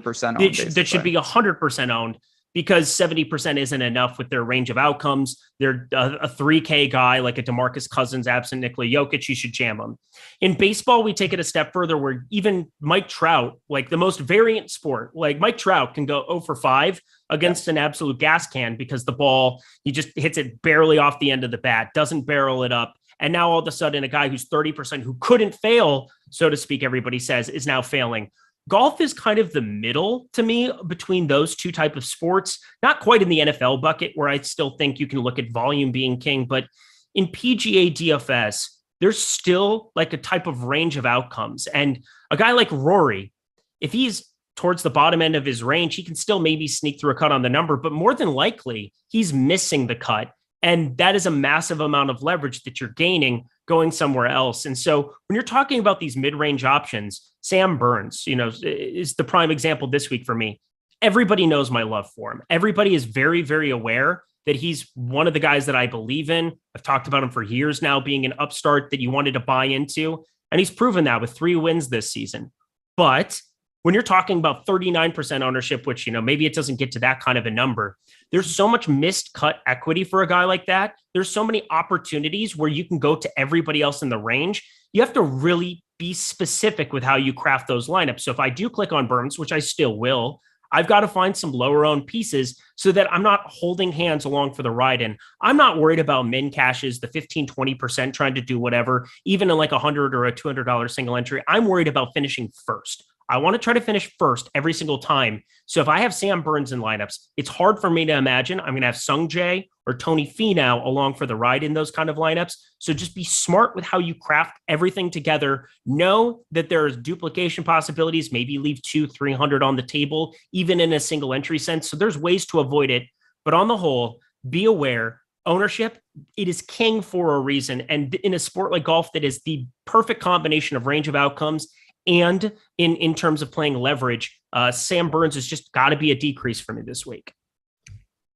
That should be 100% owned because 70% isn't enough with their range of outcomes. They're a 3K guy like a DeMarcus Cousins, absent Nikola Jokic, you should jam them. In baseball, we take it a step further where even Mike Trout, like the most variant sport, like Mike Trout can go 0 for 5 against an absolute gas can because the ball, he just hits it barely off the end of the bat, doesn't barrel it up. And now all of a sudden, a guy who's 30% who couldn't fail, so to speak, everybody says, is now failing. Golf is kind of the middle to me between those two type of sports, not quite in the NFL bucket where I still think you can look at volume being king, but in PGA DFS, there's still like a type of range of outcomes. And a guy like Rory, if he's towards the bottom end of his range, he can still maybe sneak through a cut on the number, but more than likely he's missing the cut. And that is a massive amount of leverage that you're gaining going somewhere else. And so when you're talking about these mid-range options, Sam Burns, is the prime example this week for me. Everybody knows my love for him. Everybody is very, very aware that he's one of the guys that I believe in. I've talked about him for years now, being an upstart that you wanted to buy into. And he's proven that with 3 wins this season. But when you're talking about 39% ownership, which, maybe it doesn't get to that kind of a number, there's so much missed cut equity for a guy like that. There's so many opportunities where you can go to everybody else in the range. You have to really be specific with how you craft those lineups. So if I do click on Burns, which I still will, I've got to find some lower owned pieces so that I'm not holding hands along for the ride. And I'm not worried about min cashes, the 15, 20% trying to do whatever, even in like $100 or a $200 single entry. I'm worried about finishing first. I want to try to finish first every single time. So if I have Sam Burns in lineups, it's hard for me to imagine I'm going to have Sung Jae or Tony Finau along for the ride in those kind of lineups. So just be smart with how you craft everything together. Know that there's duplication possibilities, maybe leave 200-300 on the table, even in a single entry sense. So there's ways to avoid it. But on the whole, be aware. Ownership, it is king for a reason. And in a sport like golf that is the perfect combination of range of outcomes, and in terms of playing leverage, Sam Burns has just got to be a decrease for me this week.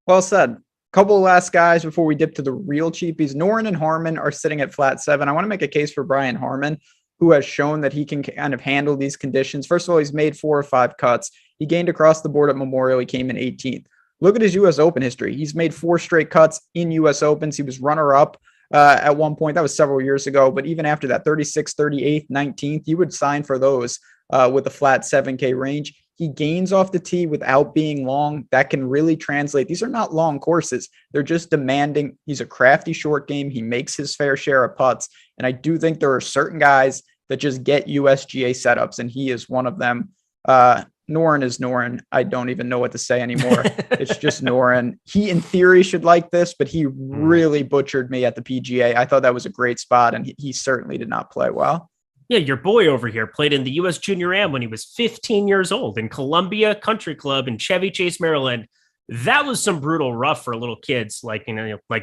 Well said. Couple of last guys before we dip to the real cheapies. Noren and Harman are sitting at flat 7. I want to make a case for Brian Harman, who has shown that he can kind of handle these conditions. First of all, he's made 4 or 5 cuts. He gained across the board at Memorial. He came in 18th. Look at his U.S. Open history. He's made 4 straight cuts in U.S. Opens. He was runner-up at one point. That was several years ago. But even after that, 36th, 38th, 19th, you would sign for those with a flat 7K range. He gains off the tee without being long. That can really translate. These are not long courses. They're just demanding. He's a crafty short game. He makes his fair share of putts. And I do think there are certain guys that just get USGA setups, and he is one of them. Noren is Noren. I don't even know what to say anymore. It's just Noren. He, in theory, should like this, but he really butchered me at the PGA. I thought that was a great spot, and he certainly did not play well. Yeah, your boy over here played in the U.S. Junior Am when he was 15 years old in Columbia Country Club in Chevy Chase, Maryland. That was some brutal rough for little kids like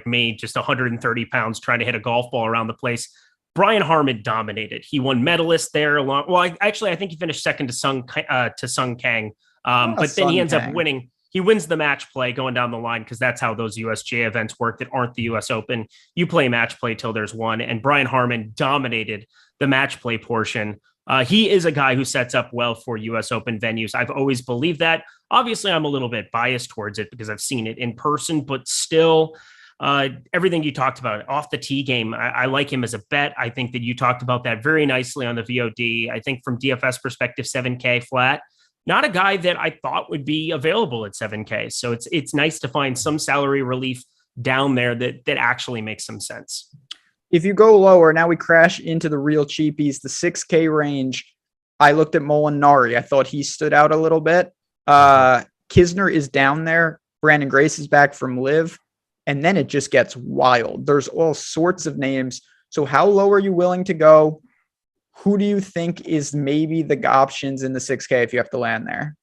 me, just 130 pounds trying to hit a golf ball around the place. Brian Harman dominated. He won medalist there along. Well, I think he finished second to Sung Kang. But then he ends up winning. He wins the match play going down the line because that's how those USGA events work that aren't the US Open. You play match play till there's one. And Brian Harman dominated the match play portion. He is a guy who sets up well for US Open venues. I've always believed that. Obviously, I'm a little bit biased towards it because I've seen it in person, but still, everything you talked about off the tee game, I like him as a bet. I think that you talked about that very nicely on the VOD. I think from DFS perspective, 7K flat, not a guy that I thought would be available at 7K. So it's nice to find some salary relief down there that actually makes some sense. If you go lower, now we crash into the real cheapies, the 6K range. I looked at Molinari. I thought he stood out a little bit. Kisner is down there. Brandon Grace is back from Live. And then it just gets wild. There's all sorts of names. So how low are you willing to go? Who do you think is maybe the options in the 6K if you have to land there?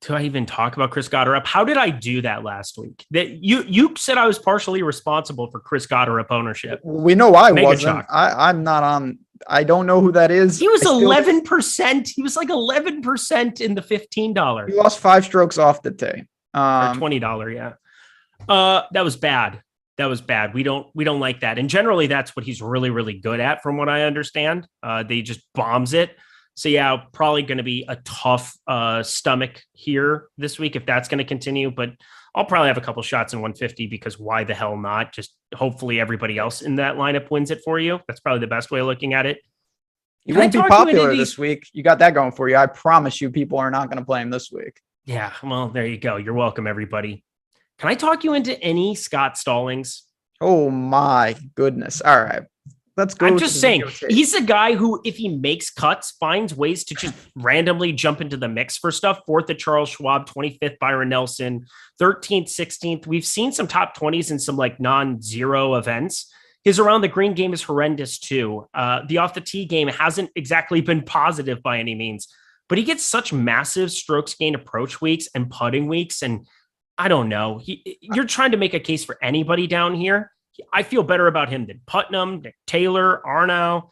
Do I even talk about Chris Gotterup? How did I do that last week? That you said I was partially responsible for Chris Gotterup ownership. We know I wasn't. I'm not on. I don't know who that is. He was 11%. He was like 11% in the $15. He lost 5 strokes off the tee. Or $20, yeah. That was bad. That was bad. We don't like that. And generally that's what he's really, really good at from what I understand. They just bombs it. So yeah, probably going to be a tough stomach here this week if that's going to continue, but I'll probably have a couple shots in 150 because why the hell not? Just hopefully everybody else in that lineup wins it for you. That's probably the best way of looking at it. He won't be popular this week. You got that going for you. I promise you people are not going to play him this week. Yeah, well, there you go. You're welcome, everybody. Can I talk you into any Scott Stallings? Oh my goodness. All right. Let's go. I'm just saying, he's a guy who, if he makes cuts, finds ways to just randomly jump into the mix for stuff. 4th at Charles Schwab, 25th Byron Nelson, 13th, 16th. We've seen some top 20s in some like non-zero events. His around the green game is horrendous too. The off the tee game hasn't exactly been positive by any means, but he gets such massive strokes gain approach weeks and putting weeks. And I don't know. You're trying to make a case for anybody down here. I feel better about him than Putnam, Nick Taylor, Arnau.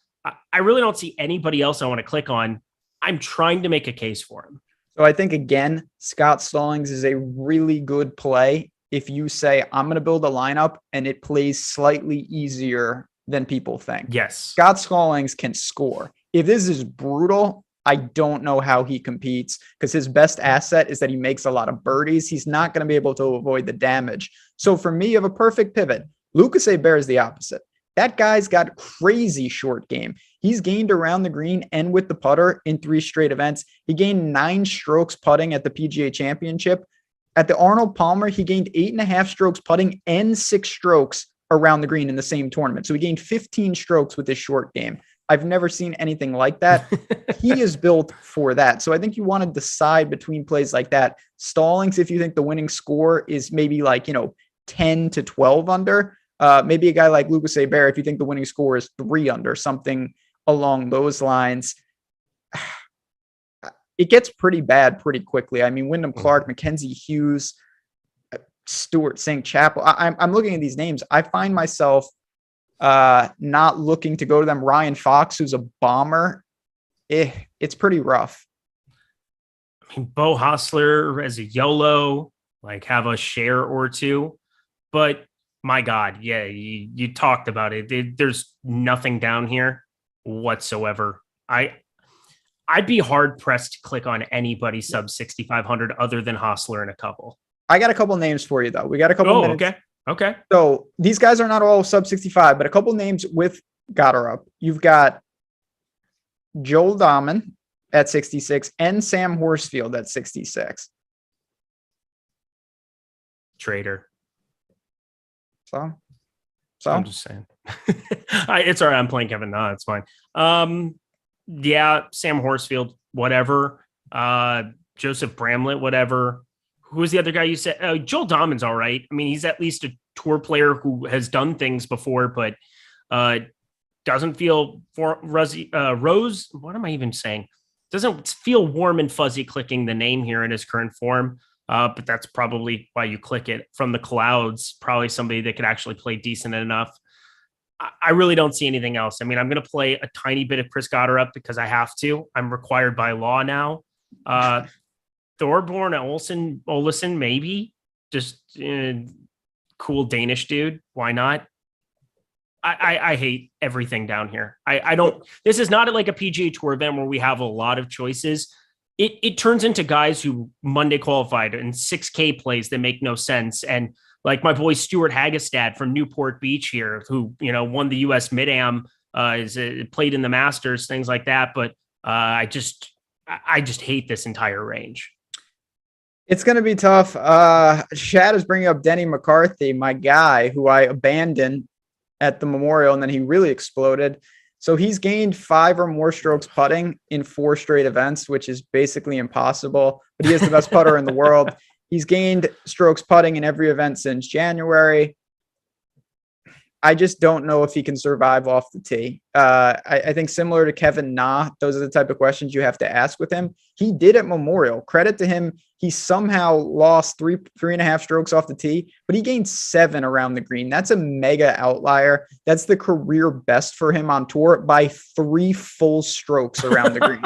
I really don't see anybody else I want to click on. I'm trying to make a case for him. So I think, again, Scott Stallings is a really good play if you say, I'm going to build a lineup and it plays slightly easier than people think. Yes. Scott Stallings can score. If this is brutal, I don't know how he competes because his best asset is that he makes a lot of birdies. He's not going to be able to avoid the damage. So for me, you have a perfect pivot. Lucas Hebert is the opposite. That guy's got crazy short game. He's gained around the green and with the putter in 3 straight events. He gained 9 strokes putting at the PGA Championship. At the Arnold Palmer, he gained 8.5 strokes putting and 6 strokes around the green in the same tournament. So he gained 15 strokes with his short game. I've never seen anything like that. He is built for that. So I think you want to decide between plays like that. Stallings, if you think the winning score is maybe like, 10 to 12 under, maybe a guy like Lucas Hebert, if you think the winning score is 3 under, something along those lines. It gets pretty bad pretty quickly. I mean, Wyndham Clark, Mackenzie Hughes, Stuart St. Chapel. I'm looking at these names. I find myself not looking to go to them. Ryan Fox, who's a bomber. It's pretty rough. I mean, Bo Hostler as a YOLO, like have a share or two. But my God, yeah, you talked about it. There's nothing down here whatsoever. I'd be hard pressed to click on anybody sub 6,500 other than Hostler and a couple. I got a couple names for you though. We got a couple minutes. Okay. So these guys are not all sub 65, but a couple names with Gotterup. You've got Joel Dahman at 66 and Sam Horsfield at 66. Trader. So I'm just saying. It's all right. I'm playing Kevin Na. It's fine. Yeah, Sam Horsfield, whatever. Joseph Bramlett, whatever. Who's the other guy you said? Joel Dahman's all right. I mean, he's at least a tour player who has done things before, but doesn't feel Rose. What am I even saying? Doesn't feel warm and fuzzy clicking the name here in his current form. But that's probably why you click it. From the clouds, probably somebody that could actually play decent enough. I really don't see anything else. I mean, I'm going to play a tiny bit of Chris Gotterup because I have to. I'm required by law now. Thorborn Olesen, maybe. Just cool Danish dude. Why not? I hate everything down here. I don't. This is not like a PGA Tour event where we have a lot of choices. It turns into guys who Monday qualified and 6K plays that make no sense. And like my boy Stuart Hagestad from Newport Beach here, who won the U.S. Mid-Am, played in the Masters, things like that. But I just hate this entire range. It's going to be tough. Chad is bringing up Denny McCarthy, my guy, who I abandoned at the Memorial, and then he really exploded. So he's gained 5 or more strokes putting in 4 straight events, which is basically impossible, but he is the best putter in the world. He's gained strokes putting in every event since January. I just don't know if he can survive off the tee. I think similar to Kevin Na, those are the type of questions you have to ask with him. He did at Memorial. Credit to him. He somehow lost 3.5 strokes off the tee, but he gained 7 around the green. That's a mega outlier. That's the career best for him on tour by 3 full strokes around the green.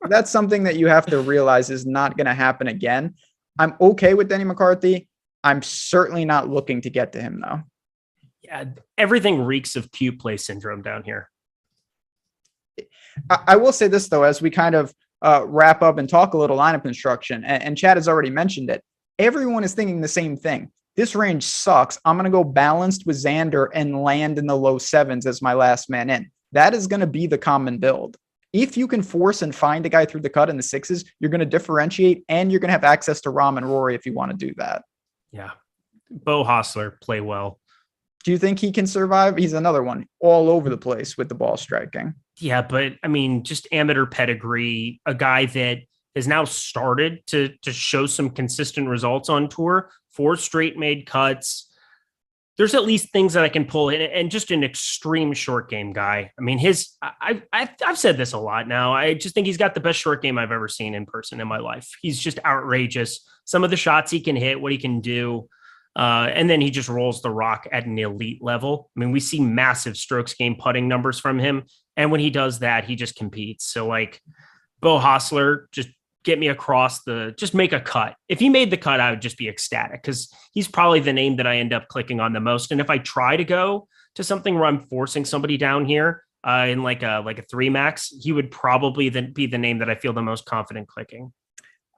That's something that you have to realize is not going to happen again. I'm okay with Denny McCarthy. I'm certainly not looking to get to him though. Yeah, everything reeks of cute play syndrome down here. I will say this, though, as we kind of wrap up and talk a little lineup construction, and Chad has already mentioned it, everyone is thinking the same thing. This range sucks. I'm going to go balanced with Xander and land in the low 7s as my last man in. That is going to be the common build. If you can force and find a guy through the cut in the 6s, you're going to differentiate, and you're going to have access to Rahm and Rory if you want to do that. Yeah. Bo Hostler, play well. Do you think he can survive? He's another one all over the place with the ball striking. Yeah, but I mean, just amateur pedigree, a guy that has now started to show some consistent results on tour, 4 straight made cuts. There's at least things that I can pull in, and just an extreme short game guy. I mean, I've said this a lot now. I just think he's got the best short game I've ever seen in person in my life. He's just outrageous. Some of the shots he can hit, what he can do. And then he just rolls the rock at an elite level. I mean, we see massive strokes gained putting numbers from him. And when he does that, he just competes. So like Bo Hostler, just get me across just make a cut. If he made the cut, I would just be ecstatic because he's probably the name that I end up clicking on the most. And if I try to go to something where I'm forcing somebody down here in like a 3 max, he would probably then be the name that I feel the most confident clicking.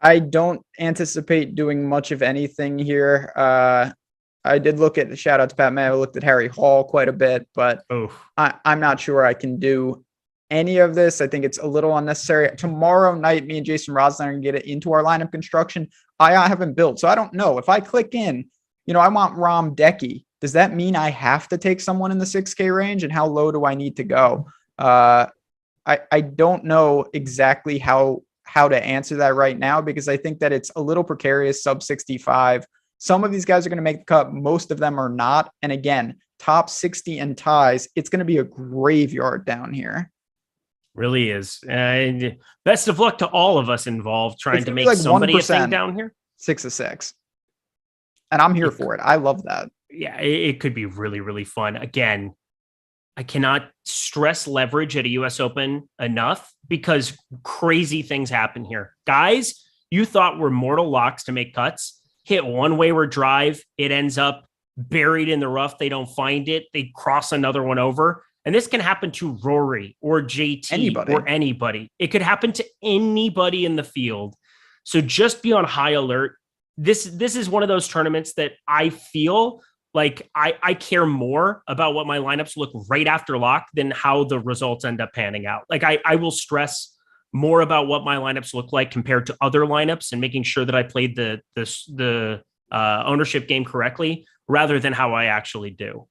I don't anticipate doing much of anything here. I did look at the shout out to Pat Mayo, looked at Harry Hall quite a bit, but I'm not sure I can do any of this. I think it's a little unnecessary. Tomorrow night, me and Jason Rasa are going to get it into our lineup construction. I haven't built, so I don't know. If I click in, I want Rom Decky. Does that mean I have to take someone in the 6K range? And how low do I need to go? I don't know exactly how to answer that right now, because I think that it's a little precarious, sub 65. Some of these guys are going to make the cut. Most of them are not. And again, top 60 and ties, it's going to be a graveyard down here. Really is. And best of luck to all of us involved trying to make like somebody a thing down here. 6 of 6. And I'm here for it. I love that. Yeah, it could be really, really fun. Again, I cannot stress leverage at a US Open enough because crazy things happen here. Guys, you thought were mortal locks to make cuts, hit one wayward drive, it ends up buried in the rough. They don't find it. They cross another one over. And this can happen to Rory or JT or anybody. It could happen to anybody in the field. So just be on high alert. This is one of those tournaments that I feel like I care more about what my lineups look right after lock than how the results end up panning out. Like I will stress more about what my lineups look like compared to other lineups and making sure that I played the ownership game correctly rather than how I actually do.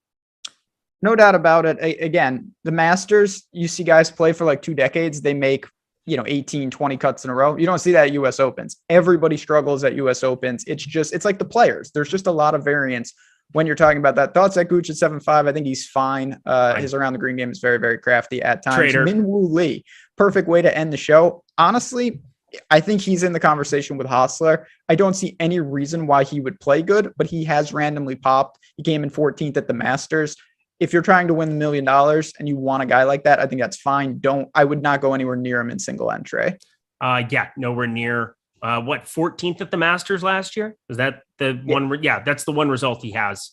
No doubt about it. Again, the Masters, you see guys play for like 2 decades. They make, 18, 20 cuts in a row. You don't see that at US Opens. Everybody struggles at US Opens. It's like the players. There's just a lot of variance when you're talking about that. Thoughts at Gooch at 7.5. I think he's fine. His around the green game is very, very crafty at times. Minwoo Lee, perfect way to end the show. Honestly, I think he's in the conversation with Hostler. I don't see any reason why he would play good, but he has randomly popped. He came in 14th at the Masters. If you're trying to win $1 million and you want a guy like that, I think that's fine. I would not go anywhere near him in single entry. Yeah, nowhere near. 14th at the Masters last year? Is that the one? Yeah, that's the one result he has.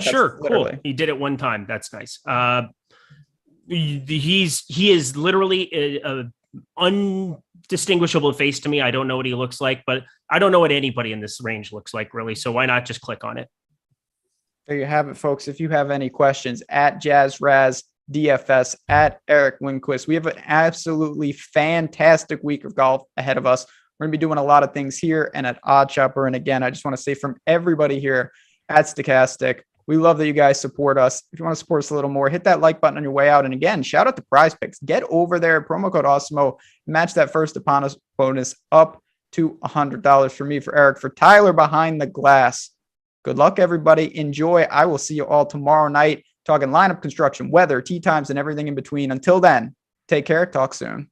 Sure, cool. He did it one time. That's nice. He is literally a undistinguishable face to me. I don't know what he looks like, but I don't know what anybody in this range looks like, really. So why not just click on it? There you have it, folks. If you have any questions, at JazzRaz DFS, at Eric Lindquist. We have an absolutely fantastic week of golf ahead of us. We're going to be doing a lot of things here and at OddsShopper. And again, I just want to say from everybody here at Stochastic, we love that you guys support us. If you want to support us a little more, hit that like button on your way out. And again, shout out to PrizePicks. Get over there, promo code Awesemo, match that first upon us bonus up to $100 for me, for Eric, for Tyler behind the glass. Good luck, everybody. Enjoy. I will see you all tomorrow night talking lineup construction, weather, tee times, and everything in between. Until then, take care. Talk soon.